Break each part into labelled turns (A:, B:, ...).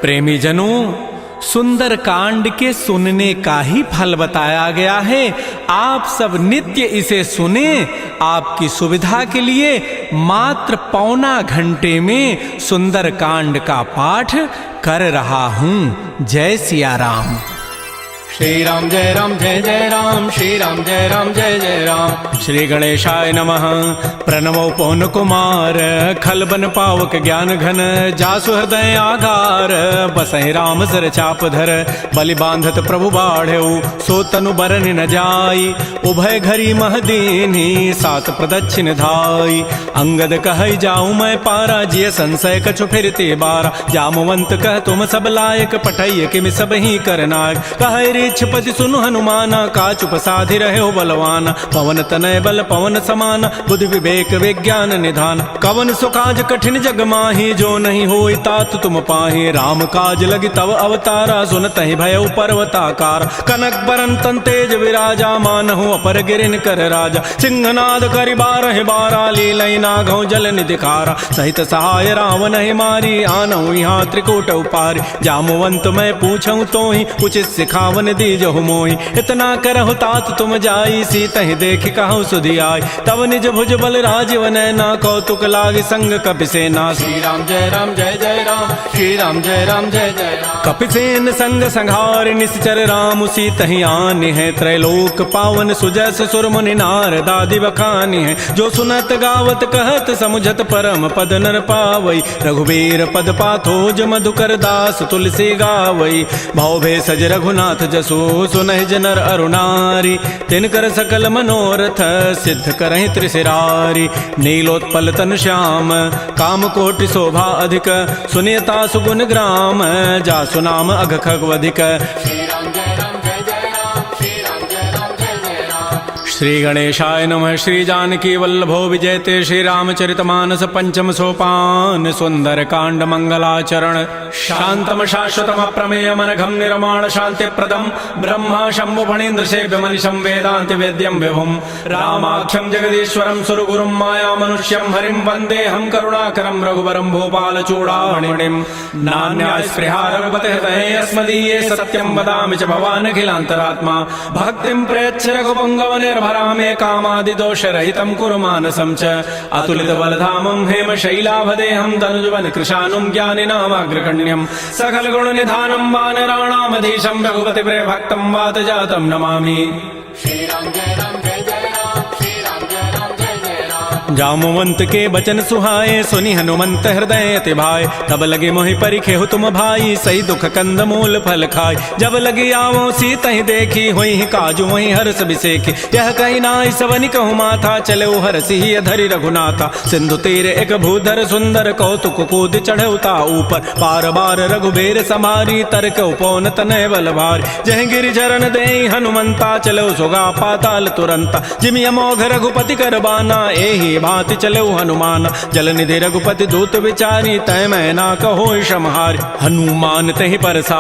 A: प्रेमी जनों, सुंदर कांड के सुनने का ही फल बताया गया है। आप सब नित्य इसे सुने। आपकी सुविधा के लिए मात्र पौना घंटे में सुंदर कांड का पाठ कर रहा हूं। जय सिया राम।
B: श्री राम जय राम जय जय राम, श्री राम जय राम जय जय राम।
A: श्री गणेशाय नमः। प्रणवो पवन कुमार, खलबन पावक ज्ञान घन, जासु हृदय आगार, बसहि राम सर चाप धर, बलि बांधत प्रभु बाढ़ऊ, सो तनु बरन न जाई, उभय घरी महदीनी, सात प्रदक्षिण धाई। अंगद कहै जाऊं मैं पारा, जिय संशय कछु फिरते बारा, जामवंत कह तुम सब लायक, पठैय किमि सब ही करनायक। कहै पति सुनु हनुमाना, काचुप साधि रहे हो बलवाना, पवन तनय बल पवन समाना, बुद्धि विवेक विज्ञान निधान। कवन सुकाज कठिन जग माही, जो नहीं होई तात तुम पाही, राम काज लगी तव अवतारा, सुनतहि भयउ पर्वताकार। कनक बरन तन तेज विराजा, मानहु अपर गिरिन कर राजा, सिंहनाद करि बारहि बारा, लीलई नागौ जल निधिखारा। सहित सहाय रावण ही मारी, आनहु यहाँ त्रिकूट उपारी, जामवंत मैं पूछऊं तो ही, उचित सिखावन दीजहु मोहि। इतना करहु तात तुम जाई, सीतहि देखि कहु सुधि आई, तब निज भुज बल राजीव नैना, कौतुक लागी संग कपिसेना।
B: श्री राम जय राम जय जय राम, श्री राम जय राम जय जय राम।
A: कपिसेन संग संहार, निश्चर राम सीतहि आनि है, त्रैलोक पावन सुजस सुर मुनि नारद आदि बखानि है। जो सुनत गावत कहत समुझत परम पद नर पावई, रघुबीर पद पाथोज मधुकर दास तुलसी गावई। भव भेषज रघुनाथ जसु सुनहि जनर अरुणारी, तिनकर सकल मनोरथ सिद्ध करहि त्रिशिरारी। नीलोत्पल तन श्याम, काम कोटि शोभा अधिक, सुनियता सुगुण ग्राम, जासु नाम अघ खगवधिक।
B: श्री राम जय राम जय जय राम, श्री राम जय राम जय जय राम।
A: श्री गणेशाय नमः। श्री जानकी वल्लभो विजयते, श्री रामचरितमानस पंचम सोपान, सुंदर कांड मंगलाचरण। शांतम शाश्वतम प्रमेयम अनघम निर्माण शांति प्रदम, ब्रह्मा शंभु फणीन्द्र सेव्य मनिषं वेदांति वेद्यम विभुम, रामाख्यम जगदीश्वरम सुरगुरुम माया मनुष्यम हरिम वंदे हम करुणाकरम रघुवरम भूपाल चूड़ामणिम। नान्या स्पृहा रघुपते हृदये अस्मदीये, सत्यम वदामि च भवान् अखिलान्तरात्मा, भक्तिं प्रयच्छ रघुपुंगव निर्भरामे, कामादि दोष रहितं कुरु मानसं च। अतुलित बलधामं हेम शैलाभदेहं, तनुजवन कृशानुं ज्ञानिनामाग्रगण्यं, सकल गुण निधानं वानराणामधीशं, रघुपति प्रिय भक्तं वात जातं नमामि।
B: श्री राम जय राम जय जय राम, श्री राम जय राम जय जय राम।
A: जामवंत के बचन सुहाए, सुनि हनुमंत हृदय अति भाए, तब लगे मोहि परिखेहु तुम भाई, सही दुख कंद मूल फल खाय। जब लगी आवो सीतहि देखी, होई काजू वही हर्ष बिसेखी, यह कही नाई सवनि कहु माथा, चले हरसि धरि रघुनाथा। सिंधु तीर एक भूधर सुंदर, कौतुक कूद चढ़ौता ऊपर, पार बार रघुबीर समारी, तरक उपौन तनय बल भारी। जह गिरि चरण देहि हनुमंता, चलो सुगा पाताल तुरंता, जिमि अमोघ रघुपति कर बाना, एहि भांति चलो हनुमान। जल निधि रघुपति दूत विचारी, तय मैं ना कहो क्षमहारी। हनुमान तहि परसा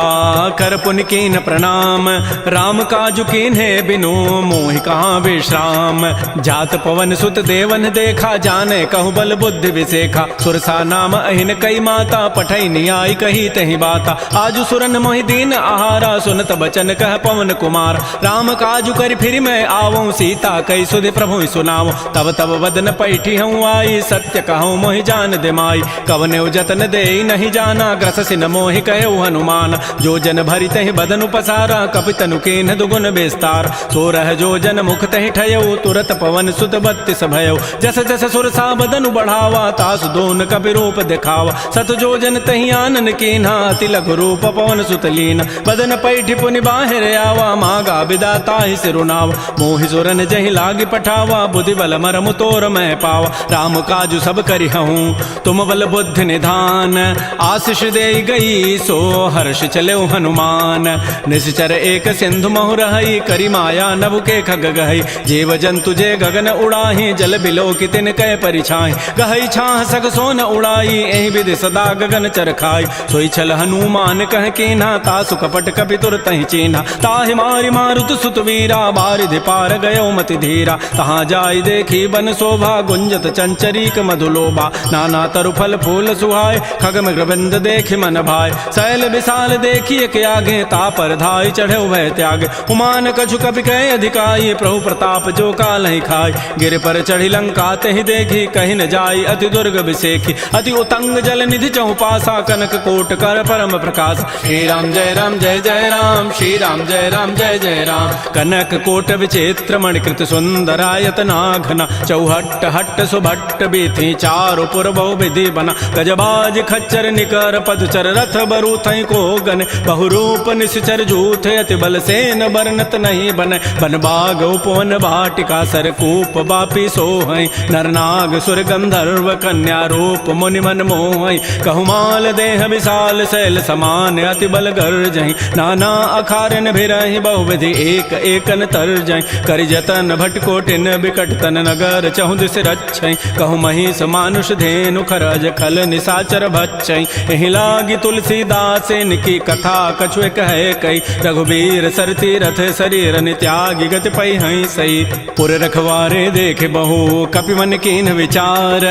A: कर पुनि कीन प्रणाम, राम काजु कीन्हे बिनु मोहि कहाँ विश्राम। जात पवन सुत देवन देखा, जाने कहु बल बुद्धि विसेखा, सुरसा नाम अहिन कई माता, पठै नियाई कही तहि बाता। आजु सुरन मोहि दीन आहारा, सुनत बचन कह पवन कुमार। राम काजु कर फिर मैं आवऊं, सीता कई सुधि प्रभु सुनाओ। तब तब वदन पैठी हूँ आई, सत्य कहूँ मोहि जान दिमाई। कवने जतन दे नहीं जाना, ग्रससि न मोहि कहे हनुमान। जो जन भरि तहि बदनु पसारा, कपितनु कीन्ह दुगुन विस्तार। सो रह जो जन मुख तहि ठयऊ, तुरत पवन सुत बत्तिस भयऊ। जस जस सुरसा बदनु बढ़ावा, तासु दोन कपि रूप दिखावा। सत जो जन तहि आनन कीन्हा, अति लघु रूप पवन सुत लीन। बदन पैठि पुनि बाहिर आवा, मागा बिदा ताहि सिरुनावा। मोहि सुरन जहि लागी पठावा, बुद्धि बल मरमु तोर मैं पावा। राम काजु सब करिहूँ, तुम बल बुद्धि निधान। आशीष दे गई सो हर्ष चले हनुमान। निश्चर एक सिंधु महु रही, करी माया नभ के खग गहई। जीव जंतु जे गगन उड़ाही, जल बिलो की तिन कै परिछाई। गहई छाह सग सोन उड़ाई, एहि विधि सदा गगन चरखाई। सोई छल हनुमान कह कीन्हा, तासु कपट कपि तुरतहि चीन्हा। ताहि मारि मारुत सुत वीरा, बारिधि पार गयो मति धीरा। तहाँ जाई देखी बन शोभा, गुंजत चंचरीक मधुलोभा नाना तरु फल फूल सुहाय खगम ग्रबंद देख मन भाय शैल विशाल देखिए के आगे तापर धाय चढ़े भय त्याग उमान कछु कपि कह अधिकाई प्रभु प्रताप जो काल ही खाय गिर पर चढ़ी लंका ते ही देखी कहीं न जाई अति दुर्ग विसेखी अति उतंग जल निधि चौपासा कनक कोट कर परम प्रकाश
B: श्री राम जय जय राम श्री राम जय जय राम
A: कनक कोट विचित्र मणिकृत सुंदरायत नाघना चौहट्ट हट्ट सुभट्ट बीथी चारु पुर बहु विधि बना गजबाज खच्चर निकर पदचर रथ बरु थई को गन बहुरूप निश्चर जूथ अति बल सेन बरनत नहीं बन बन बाग उपवन बाटिका सरकूप बापी सोहै नरनाग सुर गंधर्व कन्या रूप मुनि मन मोहै कहुमाल देह विशाल शैल समान अति बल गर्जहि नाना अखारन भिरहि बहुविधि एक एकन तरजहि करि जतन भटकोटिन बिकट तन नगर चहुदिस रक्षै कहु महिष मानुष धेनु खरज खल निसाचर भक्षै एहि लागी तुलसीदास इनकी कथा कछु कहे कई रघुबीर सरती रथ शरीर त्यागी गति पै हई सही पुर रखवारे देख बहु कपि मन कीन विचार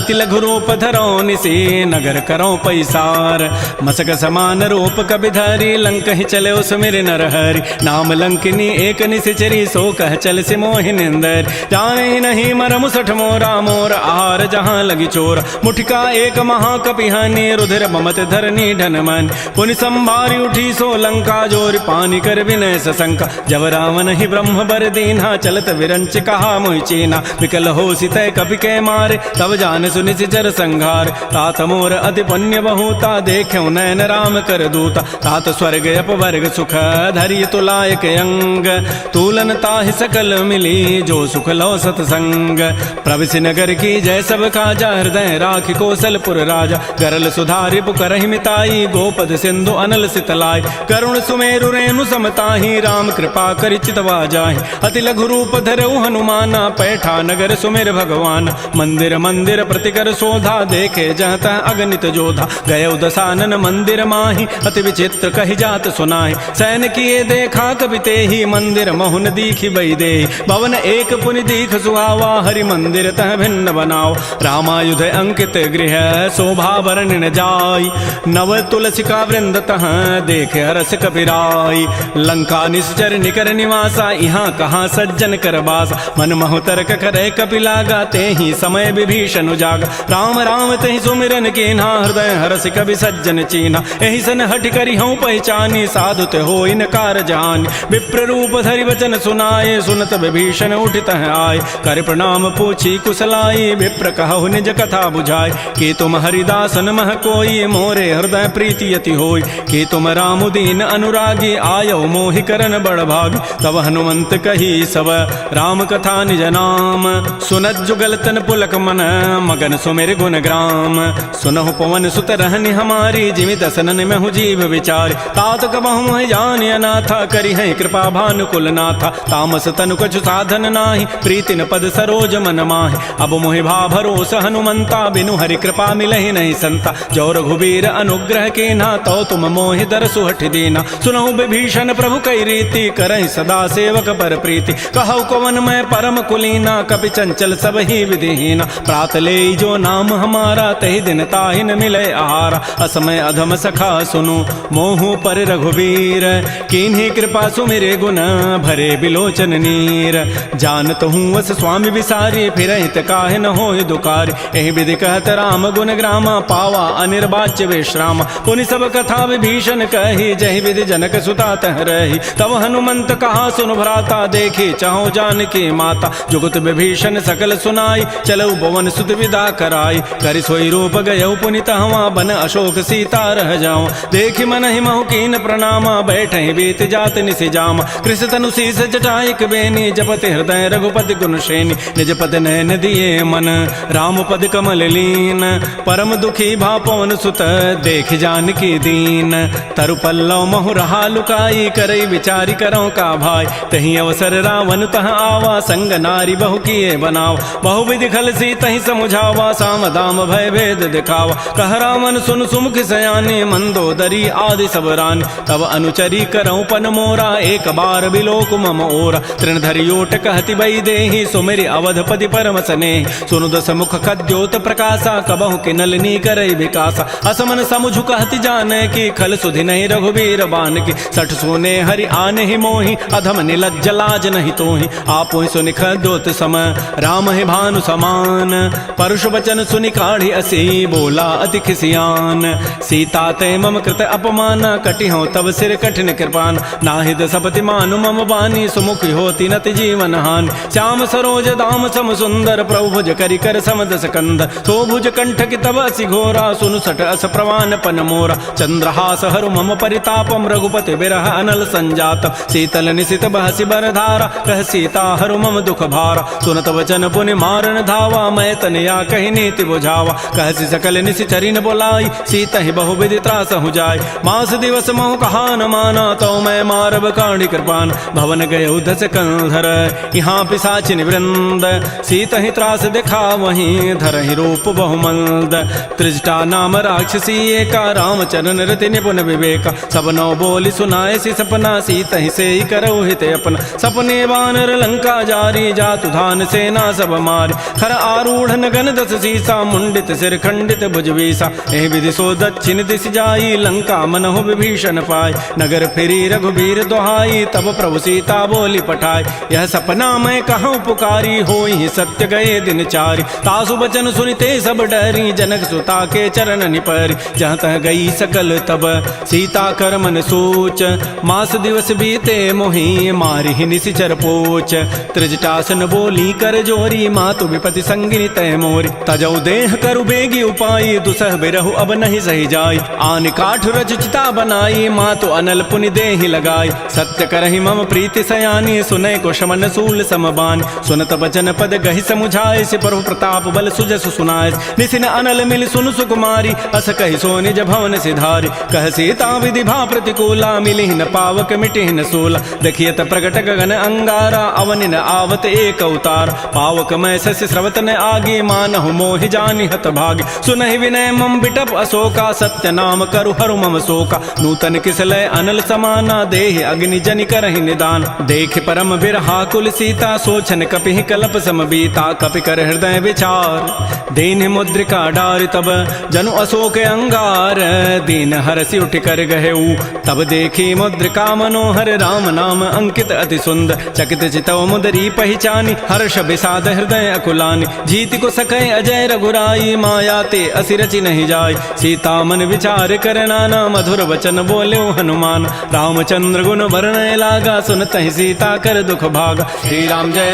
A: तिलघु रूप धरो निसी नगर करो पैसार मसक समान रूप कपि धरी लंक ही चले सुमिर नर हरि नाम लंकिनी एक निशिचरी सो कह चल से मोहिनिंदर जाने नहीं मरम सठ मोरा मोर आहार जहाँ लगी चोर मुठिका एक महाकपिहानी रुधिर ममत धरनी ढन मन पुनि संभारी उठी सो लंका जोर पानी कर विनय सशंका जब रावण ही ब्रह्म बर दीन्हा चलत विरंच कहा मोहि चीना विकल हो सितय कपि के मारे तब जान सुनि सिचर संघार तात मोर अति पुण्य बहुता देख्यो नयन राम कर दूता तात स्वर्ग अपवर्ग सुख धरिय तुलायक अंग तूलन ताहि सकल मिली जो सुख लो सतसंग प्रविशि नगर की जय सब काजा हृदय राखि कौशलपुर राजा गरल सुधारि पुकरहि मिताई गोपद सिंधु अनल सितलाई करुण सुमेरु रेणु समताहि राम कृपा करि चितवा जाहि अति लघु रूप धरऊ हनुमाना पैठा नगर सुमेर भगवान मंदिर मंदिर प्रतिकर शोधा देखे जहत अगणित जोधा गय दसानन मंदिर माहि अति विचित्र कहि जात सुनाहि सैन किए देखा कवि तेहि मंदिर महुन दीखि बई दे भवन एक पुनि दीख सुहावा हरि मंदिर तह भिन्न बनाओ रामायुध अंकित गृह शोभा वर्णन जाय नव तुलसिका वृंद तह देख हरस कपिराई लंका निश्चर निकर निवासा यहाँ कहाँ सज्जन कर बासा मन महु तर्क करे कपि लागा ते ही समय विभीषण जागा राम राम तेहि सुमिरन कीन्हा हृदय हरस कवि सज्जन चीन्हा एहि सन हटि करि हूँ पहचानी साधु ते हो इनकार जानी विप्र रूप धरि वचन सुनाए सुनत विभीषण उठित आए कर प्रणाम पूछी कुशलाई विप्र कहु निज कथा बुझाए कि तुम हरिदासन मह कोई मोरे हृदय प्रीति यति होई कि तुम राम दीन अनुरागी आयो मोहि करन बड़ भाग तब हनुमंत कही सब राम कथा निज नाम सुनत जुगल तन पुलक मन मगन सुमेर गुण ग्राम सुनहु पवन सुत रहनि हमारी जिमि दसनन में हूँ जीव विचार तात कबहु जान अनाथा करी है कृपा भानुकुल नाथा तामस तनु कछु साधन नाही प्रीति न पद सरोज मन माहि अब मोहि भा भरोस हनुमंता बिनु हरि कृपा मिलहि नहीं संता जो रघुबीर अनुग्रह के ना तो तुम मोहि दर सुहठ दीना सुनहु विभीषण प्रभु कई रीति करहि सदा सेवक पर प्रीति कहु कवन मैं परम कुलीना कपि चंचल सब ही विधिहीना प्रात ले जो नाम हमारा तहि दिन ताहि न मिले आहारा असमय अधम सखा सुनु मोहु पर रघुबीर कीन्ही कृपा सुमिरे गुण भरे बिलोचन नीर जानत हूँ वस स्वामी विसारी फिर हित काहे न होय दुकारी एहि विधि कहत राम गुण ग्रामा पावा अनिर्वाच्य विश्राम पुनि सब कथा विभीषण कही जहि विधि जनक सुता तह रही तब हनुमंत कहा सुन भ्राता देखी चाहो जानकी माता जुगत विभीषण सकल सुनाई चलऊ भवन सुत विदा कराई करि सोई रूप गयऊ पुनि तहवा बन अशोक सीता रह जाऊं देखि मन ही महु कीन प्रणामा बैठे बीत जात निसि जामा कृष तनु शीस जटाइक बेनी जपति हृदय रघुपति गुण श्रेणी निज पद नयन दिए मन राम पद कमल लीन परम दुखी भा पवन सुत देख जानकी दीन तरु पल्लव महु रहा लुकाई करई विचारी करो का भाई तही अवसर रावण तह आवा संग नारी बहु किए बनावा बहु विधि खल सी तही समुझावा साम दाम भय भेद दिखावा कह रावण सुन सुमुख सयानी मंदोदरी आदि सब रानी तब अनुचरी करऊं पन मोरा एक बार बिलोक मम ओरा तृण धरियोट कहति बई देहि सुमेरि अवधपति पर कर्म सने। सुनु दस मुख खद्योत प्रकाशा कबहु के नलिनी करई विकासा। असमन समुझु कहति जाने की खल सुधि नहीं रघुबीर बान की। सठ सोने हरि आने ही मोहि अधम निलज्ज लाज नहीं तोहि। आपो ही सुनि खद्योत सम राम ही भानु समान। परुष वचन सुनि काढ़ी असी बोला अति खिसियान। सीता ते मम कृत अपमान कटि हो तब सिर कठिन कृपान। नाहिद सपति मानु मम बानी सुमुखी होती नति जीवन हानि। श्याम सरोज दाम सम सुंदर प्रभु भुज करि कर समदस कंद। सो भुज कंठ की तब असि घोरा सुनु सट अस प्रवान पन मोरा। चंद्रहास हरु मम परितापम रघुपति बिरह अनल संजात। शीतल निशित बहसि बरधारा कह सीता हरु मम दुख भारा। सुनत वचन पुनि मारन धावा मैं तनया कहि नीति बुझावा। कहसि सकल निशि चरिन बोलाई सीता ही बहु विधि त्रास हो जाय। मास दिवस महु कहा न माना तो मैं मारब काढ़ी कृपान। भवन गए उधस कंधर यहाँ पिशाचिन वृंद। सीता ही त्रास दिखा वहीं धर ही रूप बहुमंद। त्रिजटा नाम राक्षसी एका रामचरण रति निपुण विवेका। सब नौ बोली सुनाए सी सपना सीता ही से ही करौ हित अपना। सपने वानर लंका जारी जातु धान सेना सब मारी। खर आरूढ़ नगन दस सीसा मुंडित सिर खंडित भुजवीसा। एह विधि सो दक्षिण दिश जाई लंका मनहु विभीषण पाय। नगर फिरी रघुबीर दोहाई तब प्रभु सीता बोली पठाई। यह सपना मैं कहूँ पुकारी होई सत्य गए दिन चारि। तासु बचन सुनिते सब डरी जनक सुता के चरण निपरि। जहाँ तह गई सकल तब सीता कर मन सोच। मास दिवस बीते मोहि मारि निशिचर पोच। त्रिजटासन बोली कर जोरी मातु विपति संगिनी तय मोरी। तजौ देह करु बेगी उपाई दुसह बिरहु अब नहीं सही जाई। आन काठ रचिता बनाई मातु अनल पुनि देहि लगाई। सत्य करहि मम प्रीति सयानी सुनय को शमन सूल समबान। सुनत बचन पद गहि समुझाए से प्रभु प्रताप बल सुजस सुनाय। निसिन अनल मिल सुन सुकुमारी अस कहि सो निज भवन सिधारी। कह सीता विधि भा प्रतिकूला मिलिहि न पावक मिटिहि न सूला। देखियत प्रगट गगन अंगारा अवनि न आवत एक अवतार। पावक मैं शशि स्रवत न आगे मानहु मोहि जानि हत भागी। सुनहि विनय मम बिटप अशोका सत्य नाम करु हरु मम शोका। नूतन किसलय अनल समाना देहि अग्नि जनि करहि निदान। देख परम बिरहा कुल सीता सोचन कपिहि कलप सम बीता। कपि कर हृदय विचार दीन मुद्रिका डार तब जनु अशोक अंगार। दीन हरसि उठ कर गहेऊ तब देखी मुद्रिका मनोहर। राम नाम अंकित अति सुंदर चकित चितव मुदरी पहचानी। हर्ष विषाद हृदय अकुलानी जीति को सकै अजय रघुराई। माया ते असि रचि नहीं जाय सीता मन विचार कर नाना। मधुर वचन बोले हनुमान रामचंद्र गुण वर्णय लागा। सुनत ही सीता कर दुख भागा।
B: श्री राम जय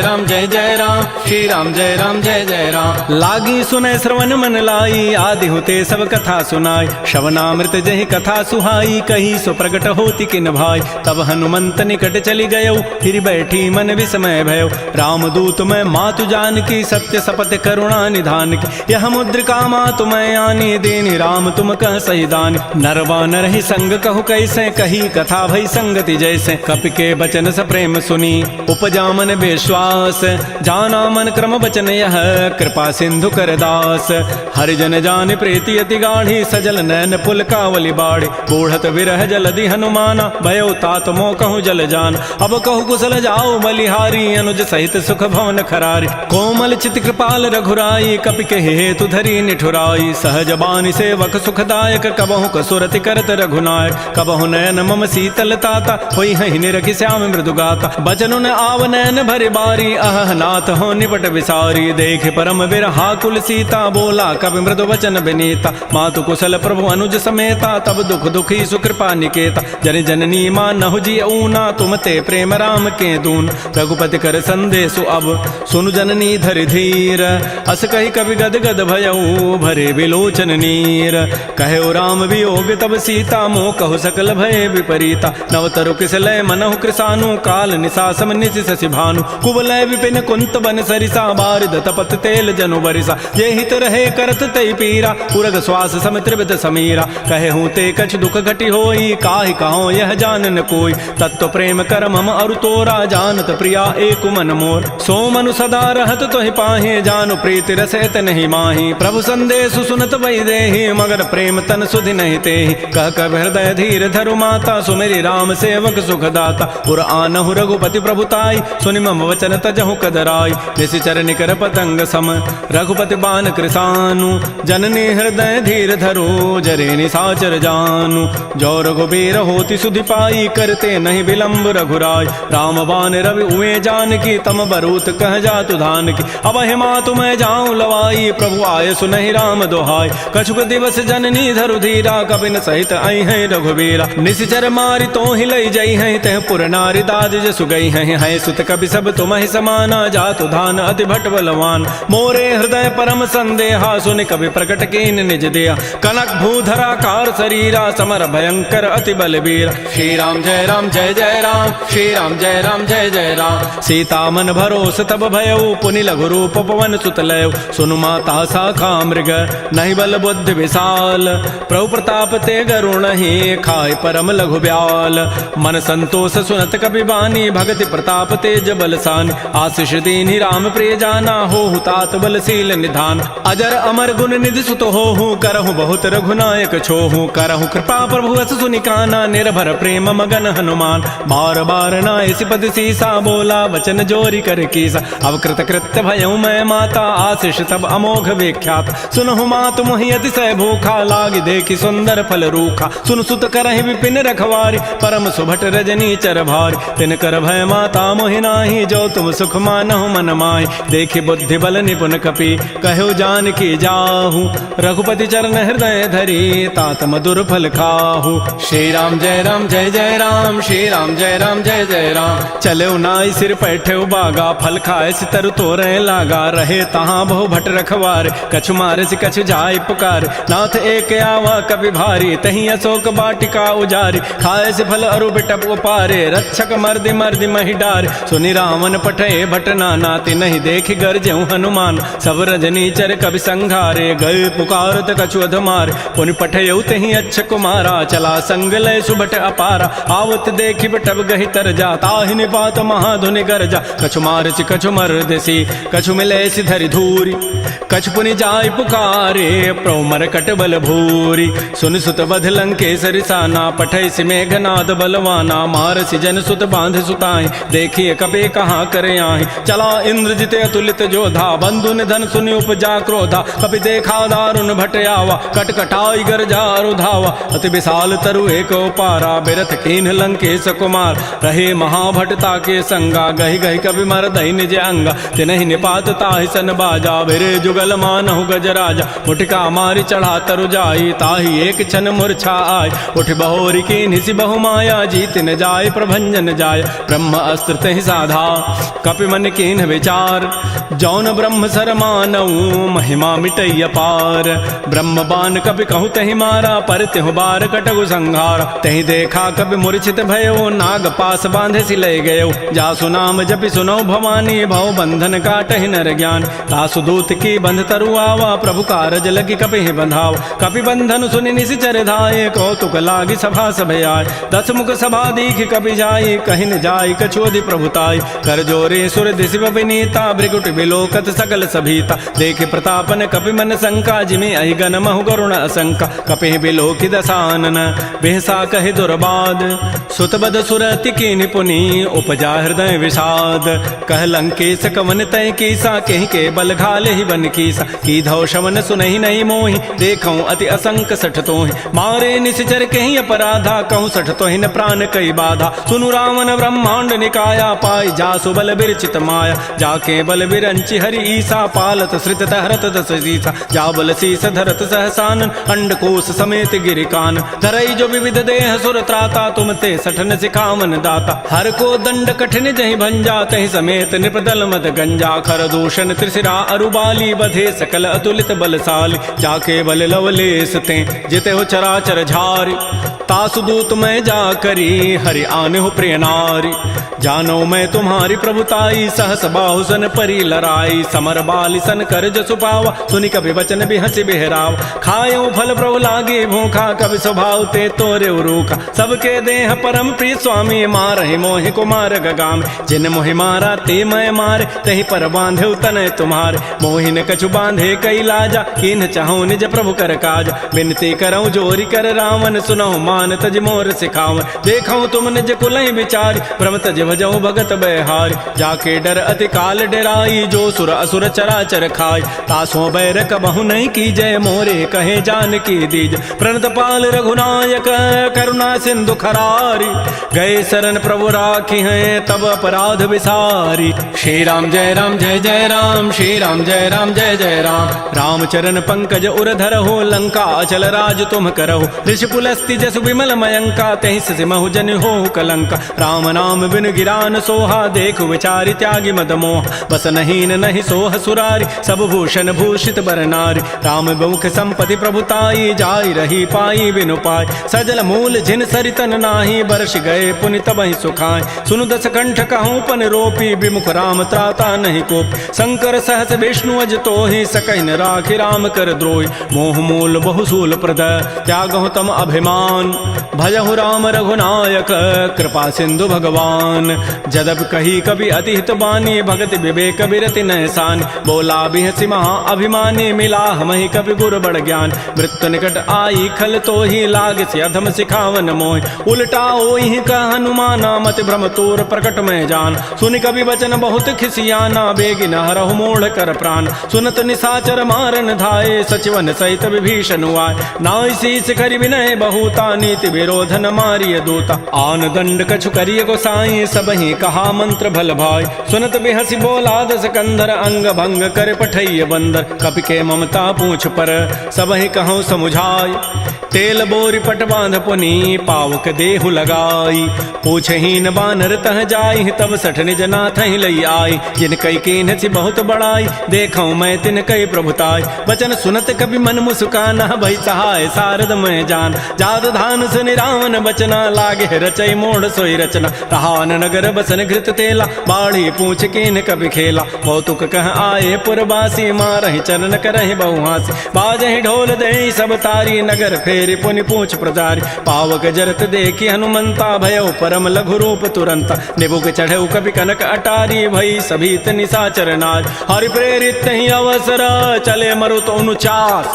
B: जय राम। श्री राम जय जय राम।
A: लागी सुनय श्रवण मन लाई आदि होते सब कथा सुनाई। श्रवणामृत जहि कथा सुहाई कही सो प्रगट होती किन भाई। तब हनुमंत निकट चली गयो फिर बैठी मन विस्मय भयो। रामदूत मैं मातु जान की सत्य सपथ करुणा निधान की। यह मुद्रिका मातु मैं आनी देनी राम तुम कह सही दानी। नरवा नर ही संग कहु कैसे कही कथा भई संगति जैसे। कपि के बचन स प्रेम सुनी उपजा मन विश्वास। जाना मन क्रम बचन यह कृपा सिंधु कर दास। हरिजन जान प्रीति अति गाढ़ी सजल नैन पुल कावली बाढ़ी। बूढ़त विरह जलधि हनुमाना भयो तात मो कहूँ जल जान। अब कहु कुशल जाओ बलिहारी अनुज सहित सुख भवन खरारी। कोमल चित कृपाल रघुराई कपि के हेतु धरी निठुराई। सहज बानी सेवक सुखदायक कबहु कसुरति करत रघुनायक। कबहु नयन मम शीतल ताता होई हहि निरखि श्याम मृदु गाता। बचनु न आव नयन भरि बारी अह नाथ हो निपट विसारी। देख परम बिरहा कुल सीता बोला कवि मृदु वचन विनीता। मातु कुशल प्रभु अनुज समेता तब दुख दुखी सुकृपा निकेता। जन जननी मानहु जी ऊना तुम ते प्रेम राम के दून। रघुपति कर संदेशु अब सुनु जननी धरि धीर। अस कहि कवि गद गद भयऊ भरे विलोचन नीर। कहो राम वियोग तब सीता मोह कहु सकल भय विपरीता। नवतरु किसलय मनहु कृसानु काल निशासम निशि शशि भानु। कुवलय विपिन कुंत बन सरिसा बारिद तपत तेल जनु बरिसा। ये हित रहे करत तई पीरा उरग श्वास सम त्रिवित समीरा। कहे हूँ ते कछ दुख घटी होई काहि कहो यह जान न कोई। तत्व प्रेम कर मम अरु तोरा जानत प्रिया एक मन मोर। सो मनु सदा रहत तोहि पाहे जानु प्रीति रसैत नहीं माही। प्रभु संदेश सुनत बई देहि मगर प्रेम तन सुधि नहीं तेहि। कह कब हृदय धीर धरु माता सुमेरि राम सेवक सुखदाता। पुर आनहु रघुपति प्रभुताई सुनि मम वचन तजहु कदराई। निशि निश्चर निकर पतंग सम रघुपति बान कृसानु जननी हृदय धीर धरो जरे निशाचर जानु जो रघुबीर होति सुधि पाई करते नहीं विलंब रघुराय राम बान रवि उए जान की तम बरूत कह जातु धान की अब हिमा तुम्हें जाऊं लवाई प्रभु आय सुनहि राम दोहाय कछुक दिवस जननी धरु धीरा कबिन सहित आई है रघुबीरा निश्चर मारी तो ही लई जई है तह पुर नारी दाद जसु गई है सुत कवि सब तुम्हि समाना जातु धान अति भट बलवान मोरे हृदय परम संदेहा सुन कवि प्रकट कीन निज दिया कनक भूधरा कार शरीरा समर भयंकर अति बलबीर
B: श्री राम जय राम जय जय राम श्री राम जय राम जय जय राम
A: सीता मन भरोस तब भयउ पुनि लघु रूप पवन सुत लय सुनु माता शाखा मृग नहीं बल बुद्धि विशाल प्रभु प्रताप ते गरुण ही खाय परम लघु ब्याल मन संतोष सुनत कपि बानी भगति प्रताप तेज बलसान आशीष दीनि राम प्रिय जाना हो तात बलशील निधान अजर अमर गुण निधि सुत हो करहु बहुत रघुनायक छोहु करहु कृपा प्रभु अस सुनिकाना निर्भर प्रेम मगन हनुमान बार बार नायसी पद सीसा बोला वचन जोरी कर कीसा अब कृत कृत्य भयउ मैं माता आशीष तब अमोघ विख्यात सुनहु मात मोहि अतिशय भूखा लागी देखी सुंदर फल रूखा सुन सुत करहि विपिन रखवारी परम सुभट रजनी चर भारी तिन कर भय माता मोहि नाही जो तुम सुख मानहु मन माहि देखि बुद्धि बल निपुन कपि कहो जान की जाहु रघुपति चरण हृदय धरी तात मधुर फल खाहु
B: श्री राम जय राम जय जय राम श्री राम जय राम जय जय राम
A: चले नाई सिर पैठे बागा फल खाए सितर तोरे लागा रहे तहाँ बहु भट रखवार कछु मारे से कछु जाय पुकार नाथ एक आवा कवि भारी तही अशोक बाटिका उजारी खाए से फल अरु बिटप उपारे रक्षक मर्दि मर्दि मही डार सुनि रावण पठे भट नाना ति नहीं देख गरजेउ हनुमान सब रजनी चर कवि संघारे गए पुकारत कछु अधमार पुनि पठेउ तही अच्छ कुमारा चला संग लय सुभट अपारा आवत देखि बिटप गहि तर जा ताहि निपात महाधुनि गरजा कछु मारचि कछु मर्दसी कछु मिले धरि धूरी कछु पुनि जाय पुकारे प्रौमर कट बल भूरी सुन सुत बध लंकेसरि साना पठै सि मेघनाद बलवाना मारसि जन सुत बांध सुताई देखिए कबे कहाँ करे आहि चला इंद्रजित अतुलित जोधा बंधु निधन सुनि उपजा क्रोधा कपि देखा दारुण भट आवा कटकटाई गरजा रुधावा अति विशाल तरु एक पारा बिरथ कीन्ह लंकेश कुमार रहे महाभटता के संगा गहि गहि कवि मर दहि निज अंगा तिनहि निपात ताहि सन बाजा बिरे जुगल मानहु गजराजा मुटिका मारी चढ़ा तरु जाई ताहि एक क्षण मूर्छा आय उठ बहोरी की निसि बहु माया जीत न जाय प्रभंजन जाय ब्रह्म अस्त्र तहि साधा कपि मन कीन्ह विचार जौन ब्रह्म सर मानऊ महिमा मिटैय पार ब्रह्म बान कपि कहु तहि मारा पर तिहु बार कटगु संहार तहि देखा कपि मूर्छित भयो नाग पास बांधे सि लय गयो जासु नाम जपि सुनो भवानी भव बंधन काटहि नर ज्ञान तासु दूत की बंध तरु आवा प्रभु कारज लगी कपि बंधाव कपि बंधन सुनि निशिचर धाये कौतुक लागी सभा सभय आय 10 मुख सभा दीख कपि जाई कहि न जाई कछोदि प्रभुताई कर जोरे सुर दिशि विनीता भृगुट बिलोकत सकल सभीता देखे प्रतापन कपि मन शंका जिमि अहि गन महु करुण असंका कपि बिलोकि दसानन बेहसा कहि दुर्बाद सुतबद सुरति की निपुनि उपजा हृदय विषाद कह लंकेश कवन तय कीसा कहीं के बल घाले ही बन कीसा की धौ शवन सुनहि नहीं मोहि देखऊं अति असंक सठ तोहि मारे निश्चर कहीं अपराधा कहूँ सठ तोहि न प्राण कई बाधा सुनु रावण ब्रह्मांड निकाया पाई जासु बल बिरचित माया जाके बल बिरंचि हरि ईसा पालत श्रित हरत दस सीसा जा बल शीस धरत सहसानन अंडकोश समेत गिरिकान धरई जो विविध देह सुर त्राता तुम ते सठन सिखावन दाता हर को दंड कठिन जहि भंजा तहि समेत निपदल मद गंजा खर दूषण त्रिशिरा अरुबाली बधे सकल अतुलित बलशाली जाके बल लवलेस ते जिते हो चराचर झारी तासु दूत मैं जा करी हरि आने हो प्रिय नारी जानो मैं तुम्हारी प्रभुताई सहस बाहु सन परी लराई समर बाली सन कर जसु पावा सुनि कभी वचन भी हंसी बिहराव खायो फल प्रभु लागे भूखा कभी स्वभाव ते तोरे रूखा सबके देह परम प्रिय स्वामी मारहि मोहि कुमार गगाम जिन मोहि मारा ते मैं मारे तहि पर बांधे तनय तुम्हारे मोहि न कछु बांधे कई लाजा किन चाहूं निज प्रभु कर काज बिनती करऊं जोरी कर रावण सुनहु हनुमान तज मोर सिखाव, देखऊं तुम निज कुलहि विचार, भ्रम तज भजऊ भगत बैहार, जाके डर अति काल डराई, जो सुर असुर चराचर खाय, तासों बैर कबहु नहीं की जय, मोरे कहे जान की दीज, प्रणत पाल रघुनायक करुणा सिंधु खरारी, गए शरण प्रभु राखी हैं तब अपराध विसारी।
B: श्री राम जय जय राम, श्री राम जय जय राम,
A: रामचरण पंकज उर धरहो, लंका अचल राज तुम करहो, ऋषि पुलस्ति जसु विमल मयंका, तहि सिमहु जन हो कलंका, राम नाम बिन गिरान सोहा, देखु विचारि त्यागी मद मोह, बस नहीं नहीं सोह सुरारी, सब भूषण भूषित बर नारी, राम मुख संपत्ति प्रभुताई, जाई रही पाई बिनु पाई, सजल मूल जिन सरितन नाही, बरस गए पुनि तबहि सुखाय, सुनु दस कंठ कहूँ पन रोपी, विमुख राम त्राता नहीं कोप, शंकर सहस विष्णु अज तोहि, सकहि न राखि राम कर द्रोहि, मोह मूल बहुसूल प्रद त्यागहु तम अभिमान, भजहु राम रघुनायक कृपा सिंधु भगवान, जदब कही कवि अति हित बानी, भगति विवेक बिरति नैसान, बोला बिहसि महा अभिमानी, मिला हमहि कवि गुर बड़ ज्ञान, मृत्यु निकट आई खल तोहि, लाग से अधम सिखावन मोहि, उल्टा ओहि का हनुमाना, मत भ्रम तोर प्रकट में जान, सुनि कवि वचन बहुत खिसियाना, बेगी न हरहु मोढ़ कर प्राण, सुनत निसाचर मारन धाये, सचिवन सहित विभीषण आए, नाई शीस करि विनय बहुता, नीति विरोधन मारिय दूता, आन दंड कछु करिय गोसाई, सबहि कहा मंत्र भल भाई, सुनत बिहसि बोला दस कंधर, अंग भंग कर पठैय बंदर, कपि के ममता पूछ पर सबहि कहूँ समुझाय, तेल बोरी पट बांध पुनी पावक देहु लगाई, पूछहीन बानर तह जाई, तब सठ निज नाथ ही लई आई, जिन कई कीन सी बहुत बड़ाई, देखऊं मैं तिन कई प्रभुताई, वचन सुनत कभी मन मुस्काना, भई सहाय सारद मैं जान, जात धान सुनि रावण बचना, लागे रचई मोड़ सोई रचना, रहान नगर बसन घृत तेला, बाढ़ी पूछ कीन कभी खेला, कौतुक कह आए पुरवासी, मारहि चरण करहि बहुहासी, बाजहि ढोल दे सब तारी, नगर फेरि पुनि पूछ प्रजारी, पावक जरत देखी हनुमंता, भयो परम लघु रूप तुरंता, निबुक चढ़ऊ कभी कनक अटारी, भई सभीत निसाचर नार, हरि प्रेरित ही अवसर चले मरुत अनुचास,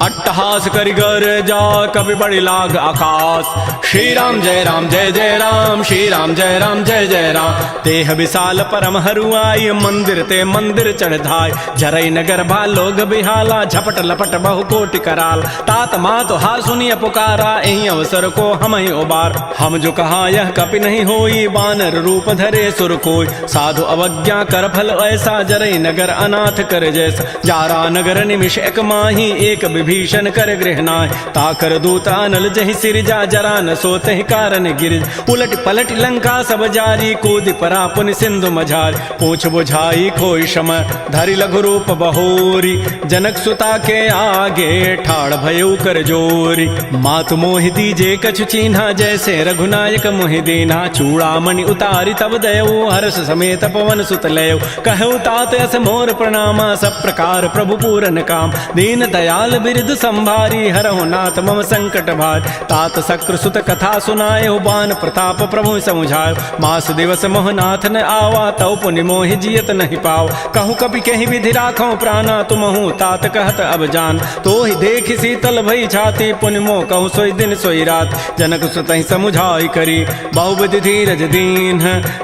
A: अट्टहास करि गर जा कभी बड़ी लाग आकाश,
B: श्री राम जय जय राम, श्री राम जय जय राम,
A: तेह विशाल परम हरुआई, मंदिर ते मंदिर चढ़ाई, जरई नगर भालोग बिहाला, झपट लपट बहु कोटि कराल, तात मात हार सुनिय पुकारा, एहि अवसर को हम ही उबार, हम जो कहा यह कपि नहीं होई, बानर रूप धरे सुर कोई, साधु अवज्ञा कर फल ऐसा, जरई नगर अनाथ कर जैसा, जारा नगर निमिष एक माही, एक विभीषण कर गृहनाय, ताकर दूता नल जहि सिरजा, जरा न सोते कारण गिर, उलट पलट लंका सब जारी, कूद परा पुनि सिंधु मझार, पूछ बुझाई खोई शम, धरि लघु रूप बहोरी, जनक सुता के आगे ठाड़ भयउ कर जोरी, मातु मोहि दीजे कछु चीन्हा, जैसे रघुनायक मोहि दीन्हा, चूड़ामणि उतारी तब दयऊ, हर्ष समेत पवन सुत लयऊ, कहऊ तात अस मोर प्रणामा, सब प्रकार प्रभु पूरन काम, दीन दयाल बिरद संभारी, हरहु नाथ मम संकट भार, तात सक्र सुत कथा सुनायो, बान प्रताप प्रभु समुझायो, मास दिवस मोहनाथ न आवा, तौ पुनि मोहि जियत नहीं पाव, कहूँ कपि कहीं विधि राखो प्राणा, तुमहु तात कहत अब जान, तो ही देख शीतल भई छाती, पुनि मोह कहूँ सोई दिन सोई रात, जनक सुतहि समुझाई करी, बहुविधि धीरज दीन,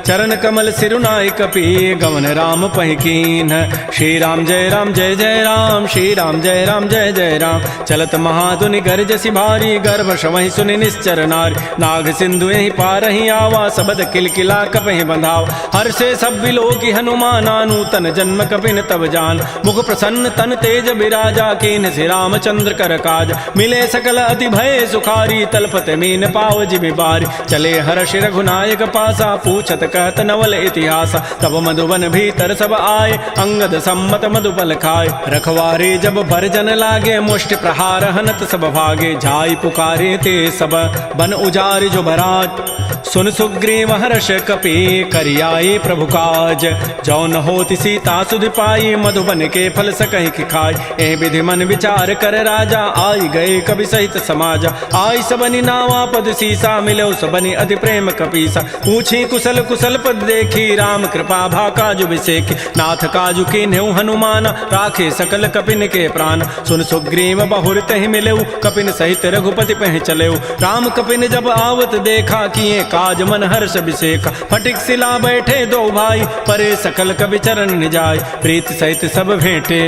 A: चरण कमल सिरुनाई कपि, गवन राम पहिकीन, श्री राम जय जय राम, श्री राम जय जय राम, चलत महाधुनि गर्जसि भारी, गर्भ शवहि सुनि निश्चर नारी, नाग सिंधु यही पारहि आवा, सबद किलकिला कपहि बंधाव, हर्षे सब विलोकि हनुमाना, नूतन जन्म कपिन तब जान, मुख प्रसन्न तन तेज बिराजा, कीन से रामचंद्र कर काज, मिले सकल अति भय सुखारी, तलपत मीन पाव जिमि बारी, चले हर्ष रघुनायक पासा, पूछत कहत नवल इतिहास, तब मधुबन भीतर सब आए, अंगद सम्मत मधुपल खाए, रखवारे जब भरजन लागे, मुष्टि प्रहार हनत सब भागे, जाई पुकारे ते सब बन उजारि जो भराज, सुन सुग्रीव हर्ष कपि करियाए प्रभु काज, जौन होति सीता सुधि पाई, मधुबन के फल सकहि कि खाई, ए विधि मन विचार कर राजा, आई गए कवि सहित समाजा, आई सबनि नावा पद सीसा, मिलो सबनि अति प्रेम कपीसा, पूछी कुशल कुशल पद देखी, राम कृपा भा काजु विसेखी, नाथ काजु कीन्हु हनुमान, राखे सकल कपिन के प्राण, सुन सुग्रीव सुग्रीव बहुर तहि मिलेऊ, कपिन सहित रघुपति पह चलेऊ। राम कपिन जब आवत देखा, किए काज मन हर्ष अभिषेका। फटिक सिला बैठे दो भाई, परे सकल कवि चरण निजाय। प्रीत सहित सब भेंटे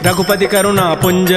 A: रघुपति करुणा पुंज,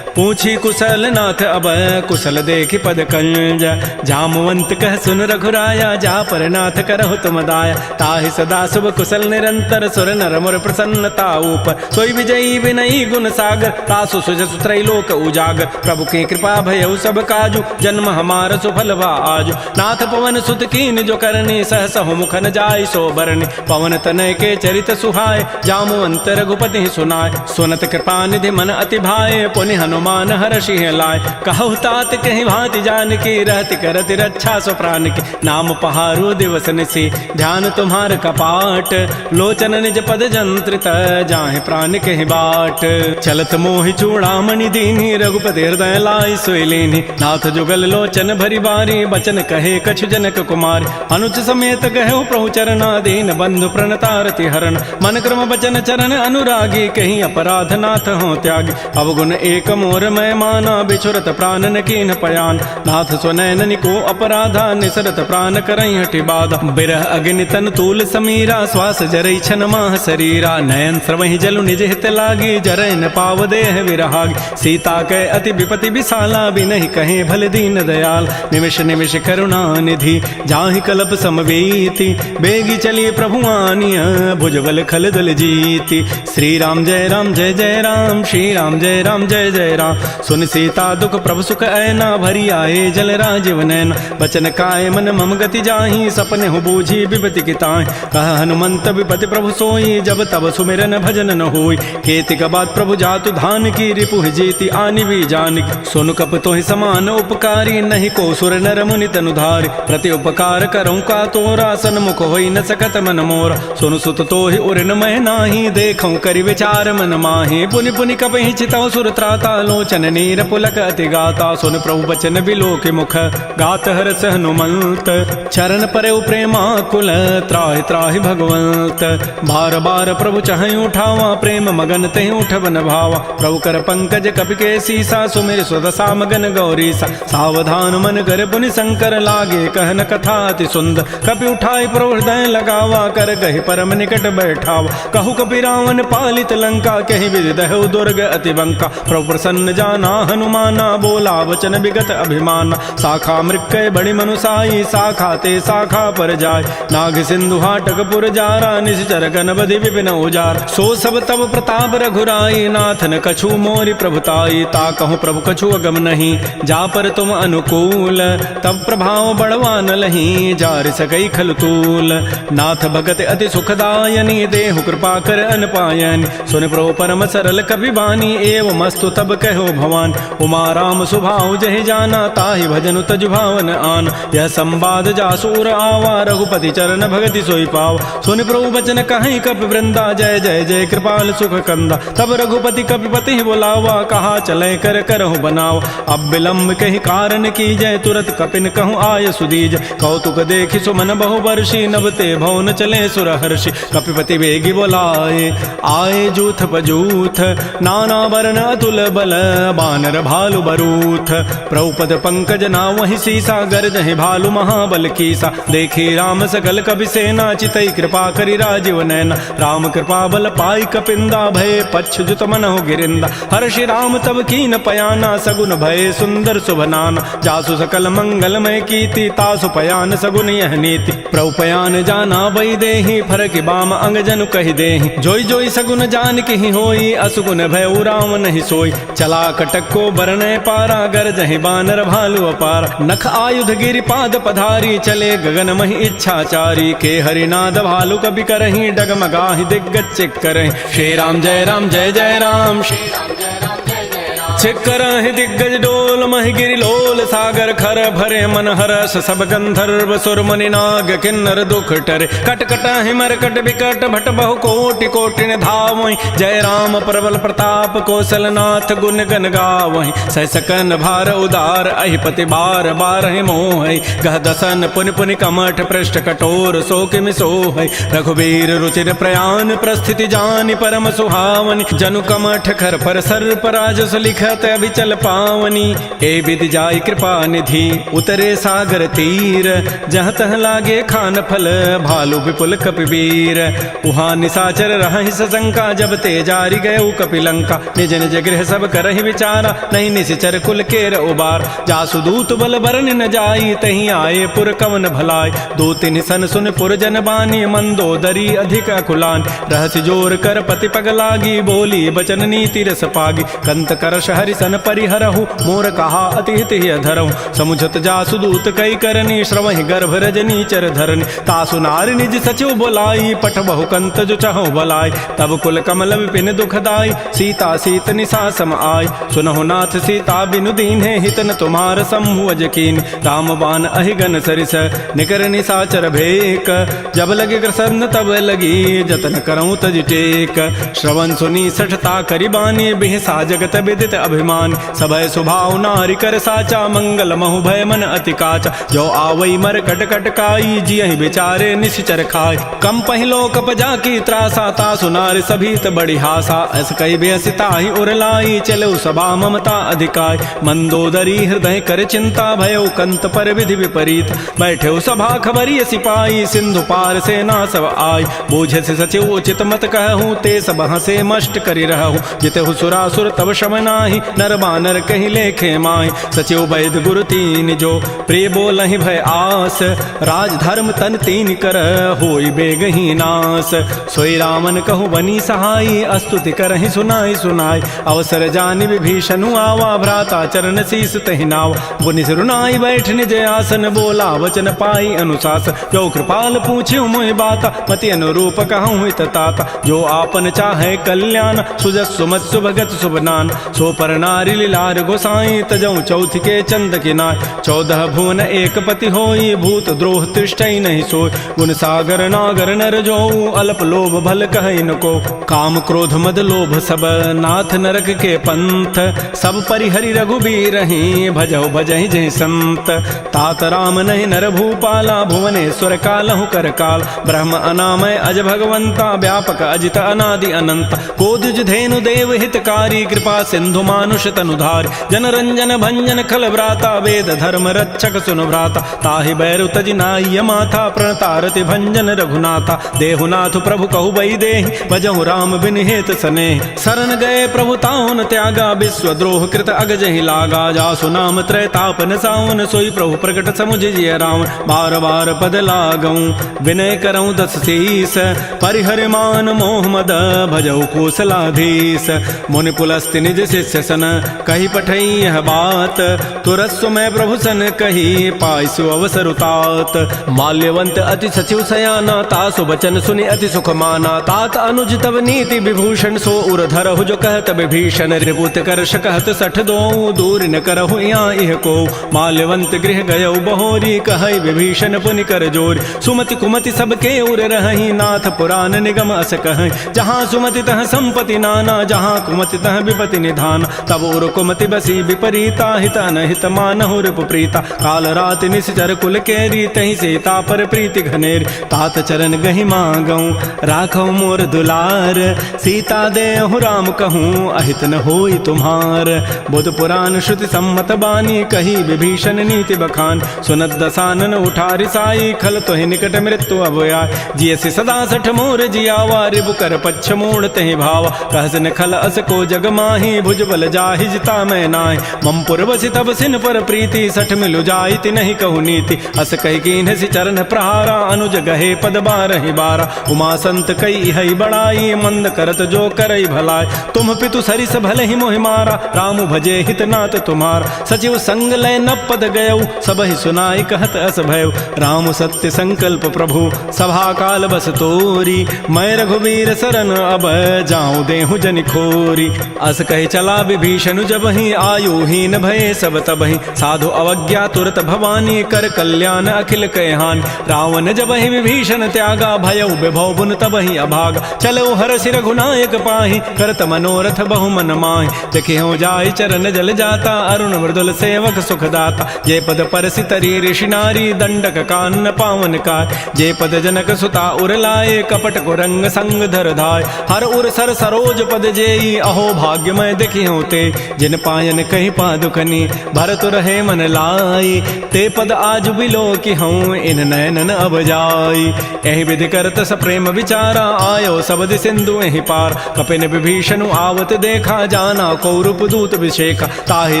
A: पूछी कुशल नाथ अब कुशल देखि पद कंज। जामवंत कह सुन रघुराया, जा पर नाथ करहु तुम दाया। ताहि सदा शुभ कुशल निरंतर, सुर नर मुर प्रसन्नता ऊपर। सोई विजयी विनयी गुण सागर, तासु सुजसु त्रैलोक उजागर। प्रभु की कृपा भयउ सब काजू, जन्म हमार सुफल भा आजु। नाथ पवन सुत कीन जो करनी, सहसहु मुख न जाय सो बरनी। पवन तनय के चरित सुहाय, जामवंत रघुपति सुनाय। सुनत कृपा निधि मन अति भाए, पुनि हनुमान हर्षि लाय। कहु तात कहीं भांति जानकी, रहति करति रक्षा सो प्राण की। नाम पहारो दिवस निसी, ध्यान तुम्हार कपाट। लोचन निज पद जंत्रित, जाहि प्राण कहि बाट। चलत मोहि चूड़ामणि दीनी, रघुपति हृदय लाई सोई लीनी। नाथ जुगल लोचन भरी बारी, बचन कहे कछु जनक कुमारी। अनुज समेत गहे प्रभु चरणा, दीन बंधु प्रणतारति हरण। मन क्रम बचन चरण अनुरागी, कहीं अपराध नाथ हो त्यागी। अवगुण एक मोर मैं माना, बिछुरत प्राण न कीन पयान। नाथ सुनैन निको अपराधा, निसरत प्राण करई हटि बाधा। बिरह अग्नि तन तूल समीरा, श्वास जरई छन माह शरीरा। नयन स्रवहि जलु निज हित लागी, जरय न पाव देह विरहागी। सीता कै अति विपति विशाला, बिनहि कहे भल दीन दयाल। निमिष निमिष करुणा निधि, जाहि कल्प समवेति। बेगी चलिए प्रभु आनिया, भुजबल खल दल जीति। श्री राम जय राम जय जय राम, श्री राम जय राम जय जय राम। सुन सीता दुख प्रभु सुख ऐना, भरी आए जल राजीव नैना। बचन काय मन मम गति जाहि, सपने हो बूझी विपति की ताहि। कह हनुमंत विपति प्रभु सोई, जब तब सुमिरन भजन न होई। केतिक बाद प्रभु जातु धान की, रिपुह जीति आनि भी जानकी। सुन कप तोहि समान उपकारी, नहीं को सुर नर मुनि तनुधारी। प्रति उपकार करऊँ का तोरा, सन्मुख होई न सकत मन मोरा। सुन सुत तोहि उरन मैं नाही, देखऊँ करि विचार मन माहि। पुनि पुनि कपहि चितौ सुर त्राता, लोचन नीर पुलक अति गाता। सुन प्रभु बचन बिलोक मुख, गात हरस हनुमंत। चरण परeu प्रेमा कुल, त्राहि त्राहि भगवंत। बार बार प्रभु चहई उठावा, प्रेम मगन तहि उठबन भावा। प्रभु कर पंकज कपि के सीसा, सुमिर सुदशा मगन गौरीसा। सावधान मन कर पुनि शंकर, लागे कहन कथा अति सुंदर। कपि उठाई प्रभु हृदय लगावा, कर गहि परम निकट बैठावा। कहु कपि रावण पालित लंका, कहि विधि दहु दुर्ग अति बंका। प्रभु प्रसन्न जाना हनुमाना, बोला वचन विगत अभिमाना। शाखा मृक्कय बड़ी मनुसाई, शाखा ते शाखा पर जाय। नाग सिंधु हाटक पुर जारा, निश्चर गण बधि विपिन उजार। सो सब तब प्रताप रघुराई, नाथ न कछु मोरि प्रभुताई। ता कहूँ प्रभु कछु अगम नहीं, जा पर तुम अनुकूल। तब प्रभाव बड़वान लही, जार सकई खल तूल। नाथ भगत अति सुखदायनी, देहु कृपा कर अनपायनी। सुन प्रभु परम सरल कपि बानी, एव मस्तु तब कहो भवान। उमा राम सुभाव जहि जाना, ताहि भजनु तजु भावन आन। यह संवाद जासूर आवा, रघुपति चरण भगति सोई पाव। सुन प्रभु बचन कहीं कपि वृंदा, जय जय जय कृपाल सुख कंदा। तब रघुपति कपिपति बुलावा, कहा चले कर करहु बनाव। अब विलंब कहि कारण की जय, तुरत कपिन कहूँ आय सुदीज। कौतुक देखि सुमन बहु वर्षी, नभते भवन चले सुर हर्षि। कपिपति वेगी बोलाए, आए जूथ पजूथ। नाना वर्ण अतुल बल, बानर भालु बरूथ। प्रभुपद पंकज नावहि सीसा, गरजहि भालु महाबल कीसा। देखी राम सकल कपि सेना, चितई कृपा करि राजीव नैना। राम कृपा बल पाई कपिंदा, भय पच्छ जुत मनहु गिरिंदा। हर्षि राम तब कीन पयाना, सगुन भय सुंदर शुभनाना। जासु सकल मंगलमय कीर्ति, तासु पयान सगुन यह नीति। प्रभु पयान जाना बई देहि, फरकि बाम अंग जनु कहि देहि। जोई जोई सगुन जान की होई, असुगुन भय राम नहीं सोई। चला कटक को बरनय पारा, गरजहि बानर भालु अपार। नख आयुध गिरि पाद पधारी, चले गगन महि इच्छाचारी। के हरिनाद भालु कपि करहि, डगमगाहि दिग्गज चिक करहि। श्री राम जय राम जय जय राम, श्री राम जय राम जय जय राम। चिक्करहि दिग्गज डोल, महि गिरि लोल सागर खर। भरे मन हरस सब गंधर्व, सुर मुनि नाग किन्नर दुख टरे। कट कटहि मरकट बिकट, भट बहु कोटि कोटि धावहि। जय राम प्रबल प्रताप, कौशल नाथ गुण गन गावहि। सहसकन भार उदार, अहिपति बार बारहि मोहि। गह दसन पुनि पुनि कमठ, पृष्ठ कठोर सो किमि सोहि। रघुबीर रुचिर प्रयाण, प्रस्थिति जानि परम सुहावनि। जनु कमठ खर पर सर्प राजस लिख, सुझत अभिचल पावनी, ए विधि जाय कृपा निधि उतरे सागर तीर, जहाँ तह लागे खान फल भालु विपुल कपिवीर। उहाँ निशाचर रहि सशंका, जब ते जारी गयउ कपिलंका, निज निज गृह सब करहि विचारा, नहीं निशिचर कुल केर उबार। जासु दूत बल बरन न जाई, तहीं आए पुर कवन भलाई, दो तिन सन सुन पुर जन बानी, मंदोदरी अधिक अकुलान। रहस्य जोर कर पति पग लागी, बोली बचन नीति रस पागी, कंत करश हरि सन परिहरहु, मोर कहा अति हित ही धरहु। समुझत जासु दूत कई करनी, श्रवहि गर्भ रजनी चर धरनी, तासु नारी निज सचिव बोलाई, पठ बहु कंत जो चहु बलाई। तब कुल कमल विपिन दुखदाई, सीता सीत निशा सम आई, सुनहु नाथ सीता बिनु दीन्हे, हितन तुम्हार शंभु अजकीन। राम बाण अहिगन सरिस निकर निशाचर भेक, जब लगे ग्रसन तब लगी, जतन करऊं तज टेक। श्रवण सुनी सठता करिबानी, बिहसा जगत विदित अभिमान, सभय सुभाव नारी कर साचा, मंगल महु भय मन अति काचा। जो आवई मर कट कट काई, जियहि बेचारे निश्चर खाय, कम पहिलो कप जाकी त्रासा, तासु नारी सभीत बड़ी हासा। अस कई बेसिता ही उरलाई, चलो सभा ममता अधिकाय, मंदोदरी हृदय कर चिंता, भयो कंत पर विधि विपरीत। बैठे सभा खबरी सिपाही, सिंधु पार सेना सब आई, बूझे से सचिव उचित मत कहूँ, ते सब हंसे मष्ट करि रहूँ। जितहु सुरासुर तब शम नाही, नर बानर कहि लेखे माय। सचिव वैद गुरु तीन जो, प्रिय बोलहि भय आस, राज धर्म तन तीन कर, होई बेगहि नास। सोई रामन कहु बनी सहाई, अस्तुति करहि सुनाई सुनाई, अवसर जानि विभीषणु आवा, भ्राता चरण शीस तहि नावा। पुनि सिरुनाई बैठ निज आसन, बोला वचन पाई अनुशासन, जो कृपाल पूछ्यु मोहि बाता, मति अनुरूप कहूँ हित ताता। जो आपन चाहे कल्याण, सुजस सुमत सुभगत सुबनान, सो पर नारी लीलार गोसाई, तजऊ चौथ के चंद किनाय। 14 भुवन एक पति होई, भूत द्रोह तृष्टि नहीं सोय, गुण सागर नागर नर जोऊ, अल्प लोभ भल कहै न को। काम क्रोध मद लोभ सब, नाथ नरक के पंथ, सब परिहरि रघुबीर ही, भजहु भजहि जय संत। तात राम नहीं नर भूपाला, भुवनेश्वर कालहु कर काल, ब्रह्म अनामय अज भगवंता, व्यापक अजित अनादि अनंत। कोदिज धेनु देव हितकारी, कृपा सिंधु मानुष तनुधार, जन रंजन भंजन खल व्राता, वेद धर्म रक्षक सुनु भ्राता। ताहि बैरु तजि नाय माथा, प्रणतारति भंजन रघुनाथा। देहुनाथ प्रभु कहु बई देहि, भजहु राम बिन हेत स्नेह। शरण गए प्रभु ताहुन त्यागा, विश्व द्रोह कृत अगजहि लागा। जासु नाम त्रैतापन सावन, सोई प्रभु प्रकट समुझ जिय रावण। बार बार पद लागऊं, विनय करऊं दस शीस, परिहर मान मोह मद, भजहु कौशलाधीश। मुनि पुलस्त्य निज शिष्य सन, कही पठई यह बात, तुरस्व मैं प्रभु सन कही, पाइसु अवसर उतात। माल्यवंत अति सचिव सयाना, तासु बचन सुनि अति सुख माना। तात अनुज तब नीति विभूषण, सो उर धरहु जो कहत विभीषण। रिपुत करश कहत सठ दोऊ, दूर न करहु यहाँ इह को। माल्यवंत गृह गयउ बहोरी, कहै विभीषण पुनि कर जोरी। सुमति कुमति सबके उर रहहि, नाथ पुराण निगम अस कहै। जहाँ सुमति तह संपत्ति नाना, जहाँ कुमति तह विपति निधान। तब उर कुमति बसी विपरीता, हित अनहित मानहु रिपु प्रीता। काल रात निश्चर कुल केरी, तहि सीता पर प्रीति घनेरी। तात चरण गहि मांगऊं, राखौ मोर दुलार, सीता देहु राम कहूँ, अहित न होई तुम्हार। बुध पुराण श्रुति सम्मत बानी, कही विभीषण नीति बखान। सुनत दसानन उठारि साई, खल तोहि निकट मृत्यु अब आय। जियसि सदा सठ मोर जियावा, रिबु कर पच्छ मोड़ तहि भावा। कहस न खल अस को जग माही, भुज बल जाहि जिता मैं नाहि। मम पुर बसि तब सिन पर प्रीति, सठ मिलु जाइति नहीं कहु नीति। अस कहि कीन्हसि चरण प्रहारा, अनुज गहे पद बारहि बारा। उमा संत कई हई बड़ाई, मंद करत जो करई भलाई। तुम पितु सरिस भले ही मोहि मारा, राम भजे हित नाथ तुम्हारा। सचिव संग लय न पद गयऊ, सबहि सुनाई कहत अस भयऊ। राम सत्य संकल्प प्रभु, सभा काल बस तोरी। मैं रघुवीर शरण अब, जाऊं देहु जनि खोरी। अस कहि चला विभीषण जबहि, आयुहीन भये सब तबहि। साधु अवज्ञा तुरत भवानी, कर कल्याण अखिल कहान। रावण जबहि विभीषण त्यागा, भयउ विभव बुन तबहि अभागा। चलो हरषि रघुनायक पाहि, करत मनोरथ बहु मन माहि। देखियो जाय चरण जल जाता, अरुण मृदुल सेवक सुखदाता। जे पद परसि तरी ऋषि नारी, दंडक कानन पावन काय। जे पद जनक सुता उर लाए, कपट को रंग संग धर धाय। हर उर सर सरोज पद जेई, अहो भाग्य मैं देखियो होते जिन पायन कही पादुकनी भरत रहे मन लाई ते पद आज बिलो की हूँ इन नैनन अब जाई यही विधि करत सप्रेम विचारा आयो सबद सिंधु यही पार कपिन विभीषण आवत देखा जाना कौरूप दूत विषेखा ताहि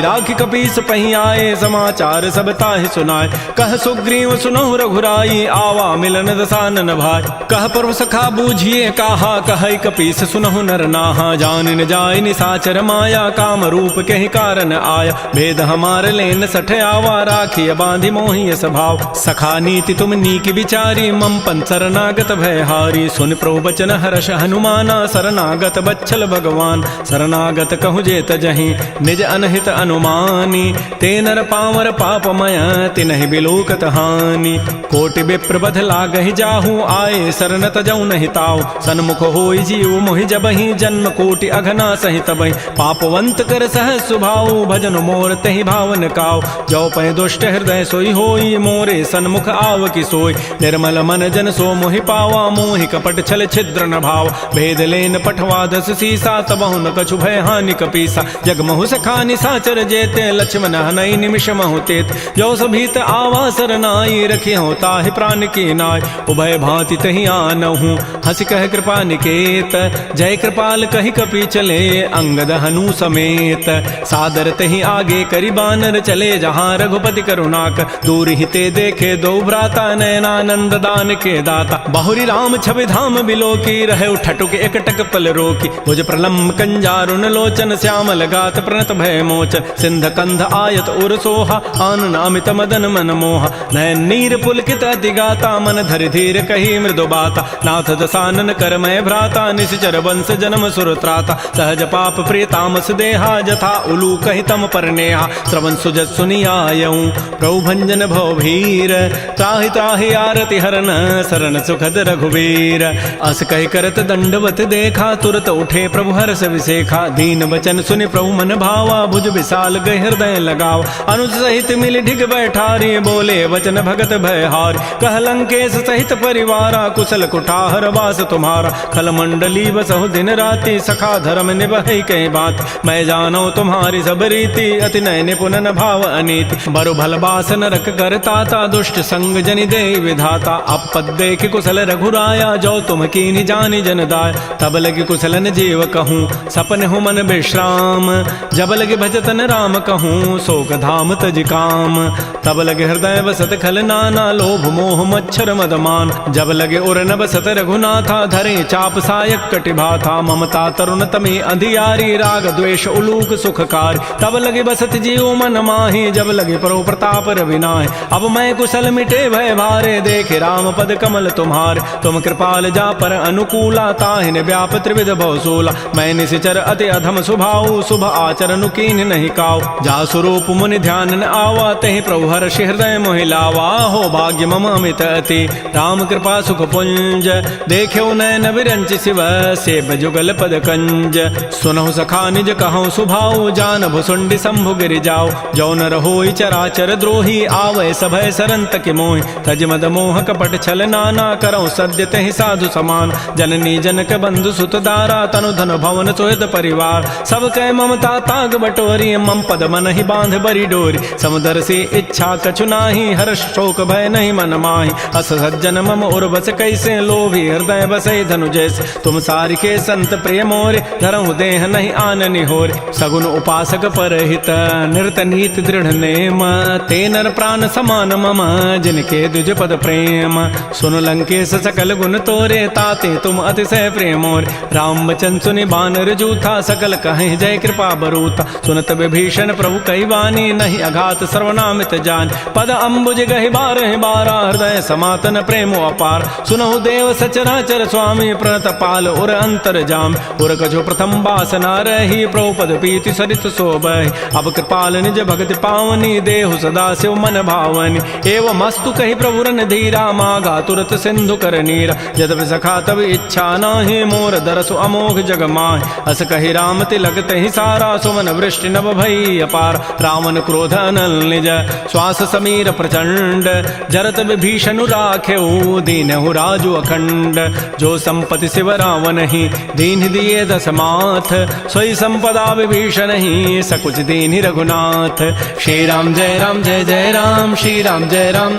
A: राखी कपीस पही आए समाचार सब ताहि सुनाए कह सुग्रीव सुनहु रघुराई आवा मिलन दसानन भाई कह प्रभु सखा बूझिए कहा कह कपीस सुनहु नर नाहा जान न जाय निसाचर माया काम रूप के ही कारण आया भेद हमार लेन सठ आवा राखी बांधि मोहि स्वभाव सखा नीति तुम नीक विचारी मम पन शरणागत भयहारी सुन प्रभु बचन हर्ष हनुमाना शरणागत बच्छल भगवान शरणागत कहु जेत जहीं निज अनहित अनुमानी ते नर पामर पापमय तिनहि बिलोकत हानि कोटि विप्र बध लागहि जाहू आए शरण तजौ नहीं ताऊ सन्मुख होई जीव मोहि जबहि जन्म कोटि अघना सहित बहि पापवंत कर सह सुभाऊ भजन मोर तहि भावन काऊ जो पै दुष्ट हृदय सोई होई मोरे सन्मुख आव की सोई निर्मल मन जन सो मोहि पावा मोहि कपट छल छिद्र न भाव भेद लेन पठवा दस सीसा तबहु न कछु भय हानि कपीसा जगमहु सखा निसाचर जेते लक्ष्मण हनई निमिष महु तेत जो सभीत आवा सरनाई रखी हो ताहि प्राण की नाय उभय भांति तहि आनहु हंस कह कृपा निकेत जय कृपाल कहि कपि चले अंगद हनु समेत सादर तहि आगे करि बानर चले जहाँ रघुपति करुणाक दूर हिते देखे दो भ्राता नयनानंद दान के दाता बहुरी राम छवि धाम बिलो की रहे ठटुक एकटक पल रोकी भुज प्रलम्ब कंजारुन लोचन श्यामल गात प्रणत भय मोचन सिंध कंध आयत उर सोहा आनन अमित मदन मन मोहा नयन नीर पुलकित दिगाता मन धरि धीर कही मृदु बाता नाथ दसानन कर मैं भ्राता निश्चर वंश जन्म सुर त्राता सहज पाप प्रिय तामस देहा जथा उलू कहि तम पर नेहा श्रवण सुजत सुनियायऊं प्रभु भंजन भव भीर त्राहि त्राहि आरति हरन शरण सुखद रघुवीर अस कहि करत दंडवत देखा तुरत उठे प्रभु हर्ष विसेखा दीन वचन सुनि प्रभु मन भावा भुज विशाल गहि हृदय लगाव अनुज सहित मिल ढिग बैठारी बोले वचन भगत भयहार कह लंकेश सहित परिवारा कुशल कुठार वास तुम्हारा खल मंडली बसहु दिन राति सखा धर्म निभहि कई बात मैं जानो तुम्हारी सब रीति अति नय निपुण न भाव अनीति बरु भल बास नरक करताता दुष्ट संग जनि दे विधाता अपद देख कुशल रघुराया जो तुम कीनि जानि जन दाय तब लगे कुशलन जीव कहूँ सपन हो मन विश्राम जब लगे भजतन राम कहूँ शोक धाम तज काम तब लगे हृदय बसत खल नाना लोभ मोह मच्छर मदमान जब लगे उर न बसत रघुनाथा धरे चाप सायक कटिभा था ममता तरुण तमे अंधियारी राग द्वेष उलूक सुखकार तब लगे बसत जीव मन माही जब लगे परो प्रताप रविनाय अब मैं कुशल मिटे भय भारे देखे राम पद कमल तुम्हार तुम कृपाल जा पर अनुकूला ताहिन व्याप त्रिविध भवसूला मैं निशिचर अति अधम स्वभाव शुभ आचरण कीन नहीं काव जा स्वरूप मुनि ध्यान न आवा तहि प्रभु हर्षि हृदय मोहि लावा हो भाग्य मम अमित अति राम कृपा सुख पुंज देख्यो नयन विरंच शिव सेव जुगल पद कंज सुनहु सखा निज कहूँ सुभाव जान भुसुंडि शंभु गिरि जाओ जो न रहोई चराचर द्रोही आवै सभय सरंत के मोहि तज मद मोह कपट छल नाना करौ सद्य तहि साधु समान जननी जनक बंधु सुत दारा तनु धन भवन सोहद परिवार सब कै ममता ताग बटोरी मम पद मन ही बांध बरी डोरी समुदर से इच्छा कछु नाही हर्ष शोक भय नहीं मन माही अस सज्जन मम उर्वस कैसे लोभी हृदय बसै धनु जैसे तुम सारिके संत प्रिय मोरे धरहु देह नहीं आन निहोर सगुन उपासक परहित निरत नीत दृढ़ नेम ते नर प्राण समान मम जिनके द्विज पद प्रेम सुन लंकेश सकल गुण तोरे ताते तुम अतिशय प्रेम मोर राम वचन सुनि बानर जूथा सकल कहीं जय कृपा बरूता सुनत विभीषण प्रभु कई वाणी नहीं अघात सर्वनामित जान पद अम्बुज गहि बारह बारा हृदय समातन प्रेम अपार सुनहु देव सचराचर स्वामी प्रणत पाल उर अंतर जाम उर कछु प्रथम बासना रही प्रभु पद पीति सरित शोभहि अब कृपाल निज भगति पावनी देहु सदा शिव मन भावनी एवं मस्तु कही प्रभु रन धीरा मागा तुरत सिंधु कर नीरा यद्यपि सखा तब इच्छा नाही मोर दरसु अमोघ जग माहि अस कही राम तिलक तहि सारा सुमन वृष्टि नभ भई अपार रावण क्रोध अनल निज श्वास समीर प्रचंड जरत विभीषण राखेऊ दीनहु राजु अखंड जो संपति शिव रावण ही दीन दिए दस माथ सोई संपत्ति आपदा विभीषण ही सकुच दीनि रघुनाथ।
B: श्री राम जय राम जय जय राम, श्री राम जय राम।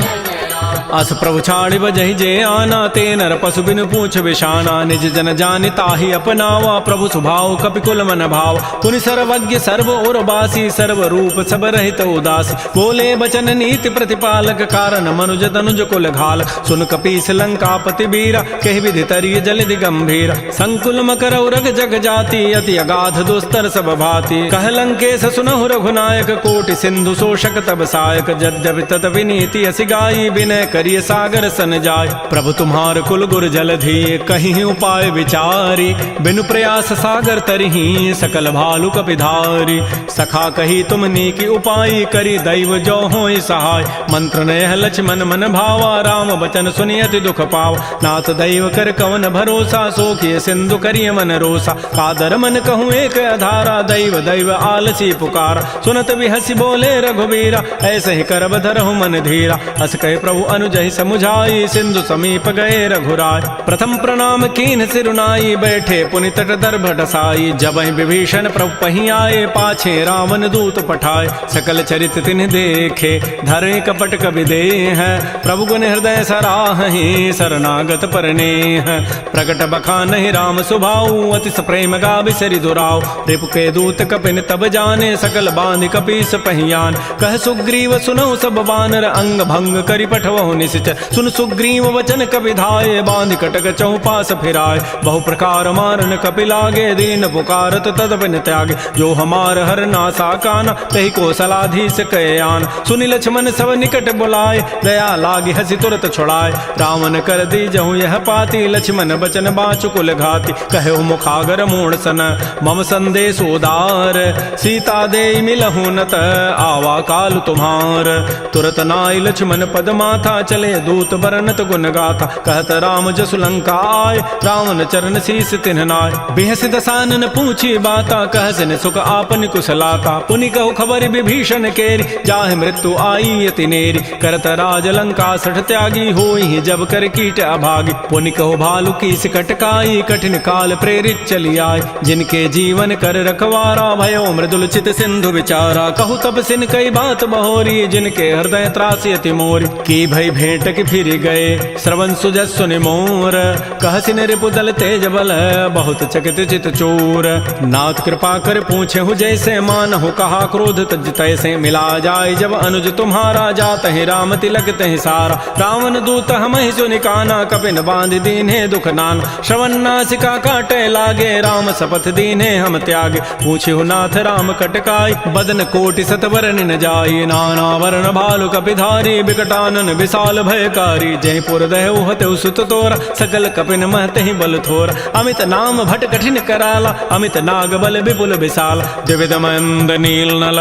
A: अस प्रभु छाड़ि बजहि जे आना, ते नर पशु बिनु पूछ विशाना। निज जन जानि ताहि अपनावा, प्रभु स्वभाव कपिकुल मन भाव। पुनि सर्वज्ञ सर्व उर्वासी, सर्व रूप सब रहित उदासी। बोले बचन नीति प्रतिपालक, कारण मनुज तनुज कुल घाल। सुन कपीस लंकापति बीरा, कहि विधि तरिय जलधि गंभीर। संकुल मकर उरग जग जाति, अति अगाध दुस्तर सब भाति। कह लंकेश सुनहु रघुनायक, कोटि सिंधु शोषक तब सायक। यद्यपि तदपि नीति असि गाई, विनय करिय सागर सन जाय। प्रभु तुम्हार कुल गुर जलधि, कहीं उपाय विचारी। बिनु प्रयास सागर तरही, सकल भालु कपिधारी। सखा कही तुम नीकी उपाय, करी दैव जो होई सहाय। मंत्र नयह लक्ष्मण मन भावा, राम बचन सुनि अति दुख पाव। नाथ दैव कर कवन भरोसा, सोखिय सिंधु करिय मन रोसा। कादर मन कहूँ एक आधारा, दैव दैव आलसी पुकारा। सुनत बिहसी बोले रघुबीरा, ऐसे ही करब धरहु मन धीरा। अस कहे प्रभु अनुजहि समुझाई, सिंधु समीप गए रघुराय। प्रथम प्रणाम कीन सिरुनाई, बैठे पुनि तट दर्भ डसाई। जबहि विभीषण प्रभु पही आए, पाछे रावण दूत पठाए। सकल चरित तिन्ह देखे, धरे कपट कवि देह। प्रभु गुण हृदय सराहि, शरणागत परनेह। प्रकट बखानहि राम सुभाऊ, अति प्रेम गावि सरि दुराऊ। रिपु के दूत कपिन तब जाने, सकल बांधि कपीस पहियान। कह सुग्रीव सुनौ सब बानर, अंग भंग करि पठवहु निश्चर। सुन सुग्रीव वचन कपि धाये, बांधि कटक चहुपास फिराय। बहु प्रकार मारन कपि लागे, दीन पुकारत तदपिन त्यागे। जो हमार हर नासा काना, तहि कौशलाधीश कयान। सुनि लक्ष्मण सब निकट बुलाए, दया लागी हसी तुरत छुड़ाए। रावण कर दी जहु यह पाती, लक्ष्मण बचन बाचु कुल घाती। कहो मुखागर मूढ़ सन, मम संदेश उदार। सीता दे मिलहु नत, आवा काल तुम्हार। तुरत नाई लक्ष्मण पद माथा, चले दूत बरनत गुण गाथा। कहत राम जसु लंका आय, रावण चरण शीस तिन्ह नाय। बिहस दसानन पूछी बाता, कहसन सुख आपन कुशलाता। पुनि कहु खबर विभीषण केरी, जाहि मृत्यु आई अति नेरी। करत राज लंका सठ त्यागी, होई जब कर कीट अभागी। पुनि कहु भालु की कटकाई, कठिन काल प्रेरित चली आय। जिनके जीवन कर रखवारा, भयो मृदुल चित सिंधु विचारा। कहु तब सिन कई बात बहोरी, जिनके हृदय त्रासी अति मोरी। की भई भेंट की फिर गए, श्रवण सुजस सुनि मोर। कहसिन रिपुदल तेज बल, बहुत चकित चित चोर। नाथ कृपा कर पूछे हु जैसे, मानहु कहा क्रोध तज तैसे। मिला जाय जब अनुज तुम्हारा, जात ही राम तिलक तहि सारा। रावण दूत हमहि सुनि काना, कपिन बांध दीन्हे दुख नान। श्रवण नासिका काटे लागे, राम शपथ दीन्हे हम त्यागे। पूछे नाथ राम कटकाई, बदन कोटि सतवर न जाई। नाना वर्ण भालु कपिधारी, विकटानन विशाल भयकारी। जयपुर दहु हतु सुत तोरा, सकल कपिन महते ही बल थोरा। अमित नाम भट कठिन कराला, अमित नाग बल विपुल विशाल। द्विविध मंद नील नल,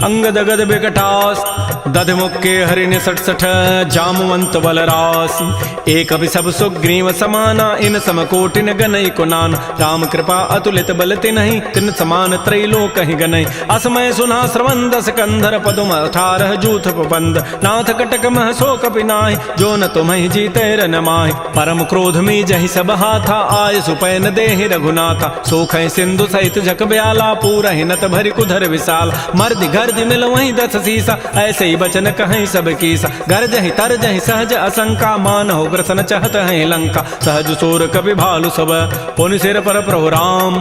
A: अंगद गद विकटास। दध मुक्के हरिण सठ सठ, जामवंत बल रासी। एक अभि सब सुग्रीव समाना, इन सम कोटिन गनई कुनान। राम कृपा अतुलित बल तिन्हि, तिन समान त्रैलोक ही गनई। असमय सुना श्रवण दस कंधर, पदुम 18 जूथ बंद। नाथ कटक मह सो कपि नाहि, जो न तुम्हि जीते रन माहि। परम क्रोध मी जहि सब हाथा, आय सुपैन देहि रघुनाथा। सोखै सिंधु सहित जग ब्याला, पूरहि नत भरि कुधर विशाल। मर्दि गर्दि मिल वहीं 10 सीसा, ऐसे ही बचन कहीं सब कीसा। गरजहि तरजहि सहज असंका, मानहु ग्रसन चहत है लंका। सहज सूर कपि भालु सब, पुनि सिर पर प्रभु राम।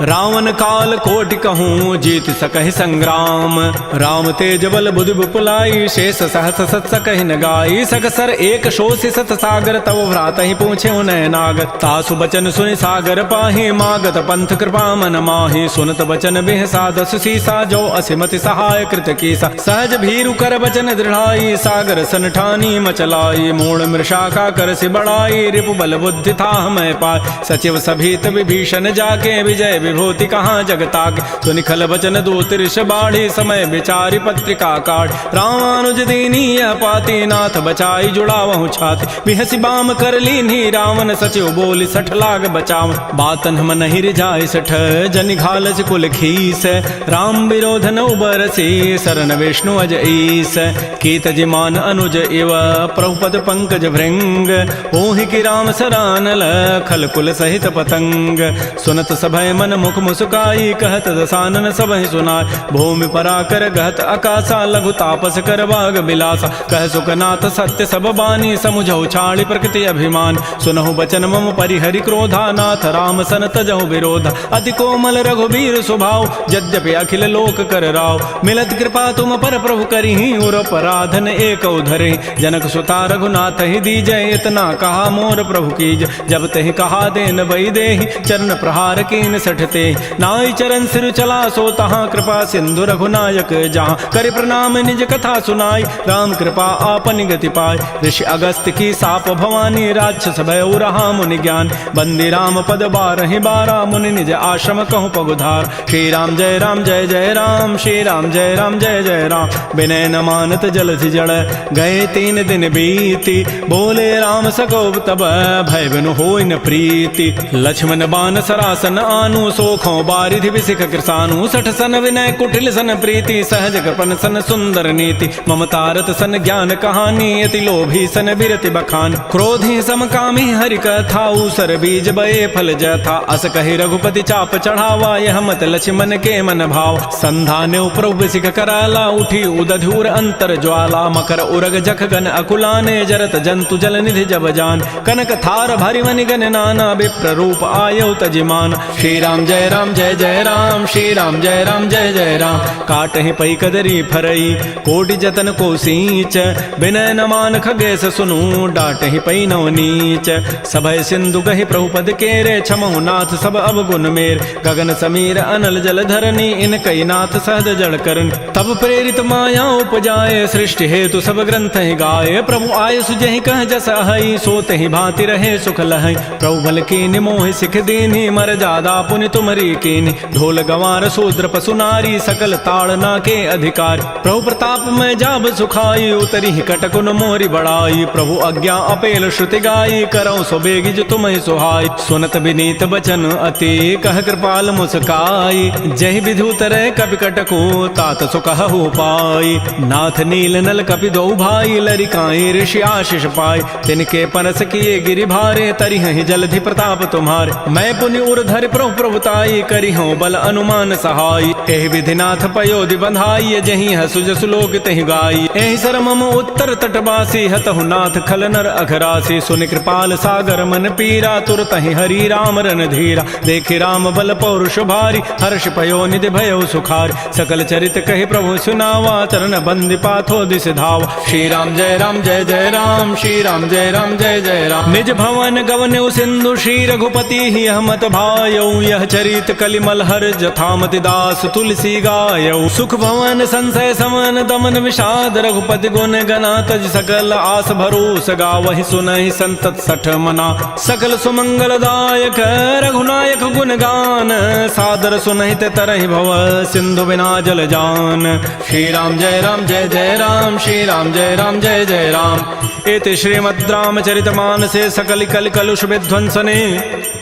A: रावण काल कोटि कहूँ, जीत सकहि संग्राम। राम तेज बल बुद्धि विपुलाई, शेष सहस सत सकहि न गाई। सकसर एक शोषि सत सागर, तव भ्रात ही पूछे उनय नागर। तासु बचन सुनि सागर पाहि, मागत पंथ कृपा मन माहि। सुनत बचन बिहसा 10 सीसा, जो असिमति सहाय कृत कीसा। सहज भीरु कर बचन दृढ़ाई, सागर सन ठानी मचलाई। मूढ़ मृषा का कर सि बढ़ाई, रिपु बल बुद्धि था मैं पाय। सचिव सभीत विभीषण जाके, विजय विभूति कहाँ जगताके। सुनि खल बचन दूत ऋष बाढ़ी, समय विचारि पत्रिका काढ़। रामानुज दीनी यह पाती, नाथ बचन बचाई जुड़ावहु छाति बिहसी बाम कर लीन्ही रावण सचिव बोली सठ लाग बचाव बातन हम नहीं रिझाई सठ जनि घालस कुल खीस राम विरोध न उबरसी शरण विष्णु अज ईस कीत जिमान अनुज इव प्रभुपद पंकज भृंग ओहि की राम सरानल खल कुल सहित पतंग सुनत सभय मन मुख मुस्काई कहत दसानन सबहि सुनाय भूमि पराकर गहत आकाशा लघु तापस कर बाग बिलासा कह सुखनाथ सत्य सब बानी समुझौ छाड़ी प्रकृति अभिमान सुनहु बचन मम परिहरि क्रोधा नाथ राम सन तजहु विरोध अति कोमल रघुबीर स्वभाव यद्यपि अखिल लोक कर राव मिलत कृपा तुम पर प्रभु करिहि उर पराधन एक उधरे जनक सुता रघुनाथ ही दीजय इतना कहा मोर प्रभु कीज जब तहि कहा देन बई देहि चरण प्रहार कीन सठते नाई चरण सिर चला सो तहाँ कृपा सिंधु रघुनायक जहाँ कर प्रणाम निज कथा सुनाई राम कृपा आपन गति पाय ऋषि अगस्त की साप भवानी राक्षस भय रहा मुनि ज्ञान बंदी राम पद बारहि बारा मुनि निज आश्रम कहूँ पगुधार श्री राम जय राम जय जय राम श्री राम जय राम जय जय राम विनय न मानत जलधि जड़ गए 3 दिन बीती बोले राम सकोब तब भय बिनु होई न प्रीति लक्ष्मण बान सरासन आनु सोखों बारिधि विसिख कृसानु सठ सन विनय कुटिल सन प्रीति सहज कृपन सन सुंदर नीति ममतारत सन ज्ञान कहानी अति लोभी सन बिरति बखान क्रोधी समकामी हरि कथा उसर बीज बये फल जथा अस कहि रघुपति चाप चढ़ावा यह मत लक्ष्मण के मन भाव संधाने प्रभु सिख कराला उठी उदधूर अंतर ज्वाला मकर उरग जख गन अकुलाने जरत जंतु जल निधि जब जान कनक थार भारी मनि गन नाना विप्र रूप आयो तजिमान श्री राम जय राम जय जय राम श्री राम जय राम जय जय राम काटहि पई कदरी फरई कोटि जतन को सींच विनय न मान खगेश सुनु डाटहि पई नव नीच सभय सिंधु गहि प्रभुपद केरे क्षमहु नाथ सब अवगुण मेर गगन समीर अनल जल धरनी इन कई नाथ सहज जड़ करन तब प्रेरित माया उपजाए सृष्टि हेतु सब ग्रंथ ही गाये प्रभु आय सुजहि कह जस अहई सोते ही भांति रहे सुख लहई प्रभु बल कीनि मोहि सिख दीन्ही मर जादा पुनि तुमरी कीनि ढोल गंवार शूद्र पशु नारी सकल ताड़ना के अधिकार प्रभु प्रताप में जाब सुखाई उतरी कटकुन मोरी बड़ाई प्रभु आज्ञा अपेल श्रुति गाई करौ सो बेगी जो तुम्हें सुहाई सुनत विनीत बचन अति कह कृपाल मुस्काई जय विधि उतरे कपि कटको तात सुकहु पाई नाथ नील नल कपि दो भाई लरिकाई ऋषि आशीष पाई तिनके परस किए गिरि भारे तरिहि जलधि प्रताप तुम्हारे मैं पुनि उर्धर प्रभु प्रभुताई करी हूँ बल अनुमान सहाय एहि विधिनाथ पयोधि बंधाई जही हसु जसु लोक तहि गाई एहि सर मम उत्तर तटवासी हतहु नाथ खल नर अघरासी सुनि कृपाल सागर मन पीरा तुरत ही हरि राम रन धीरा देखि राम बल पौरुष भारी हर्ष पयो निधि भयो सुखार सकल चरित कहि प्रभु सुनावा चरण बंदि पाथो दिस धावा श्री राम जय राम जय जय राम श्री राम जय राम जय जय राम निज भवन गवन सिंधु श्री रघुपति ही हमत भायौ यह चरित कलिमल हर जथामति दास तुलसी गायौ सुख भवन संशय समन दमन विषाद रघुपति गुण गना तज सकल आस भरोस गावहि सुनहि संतत सठ मना सकल सुमंगल दायक रघुनायक गुण गान सादर सुनहि ते तरहि भव सिंधु बिना जल जान श्री राम जय राम जय जय राम श्री राम जय राम जय जय राम इति श्रीमद् रामचरितमानसे सकल कल कलुष विध्वंसने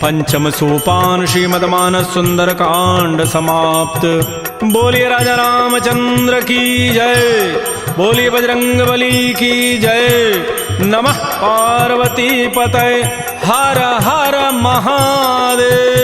A: पंचम सोपान श्रीमद्मानस सुंदर कांड समाप्त। बोलिए राजा रामचंद्र की जय, बोलिए बजरंग बली की जय। नमः पार्वती पतये, हर हर महादेव।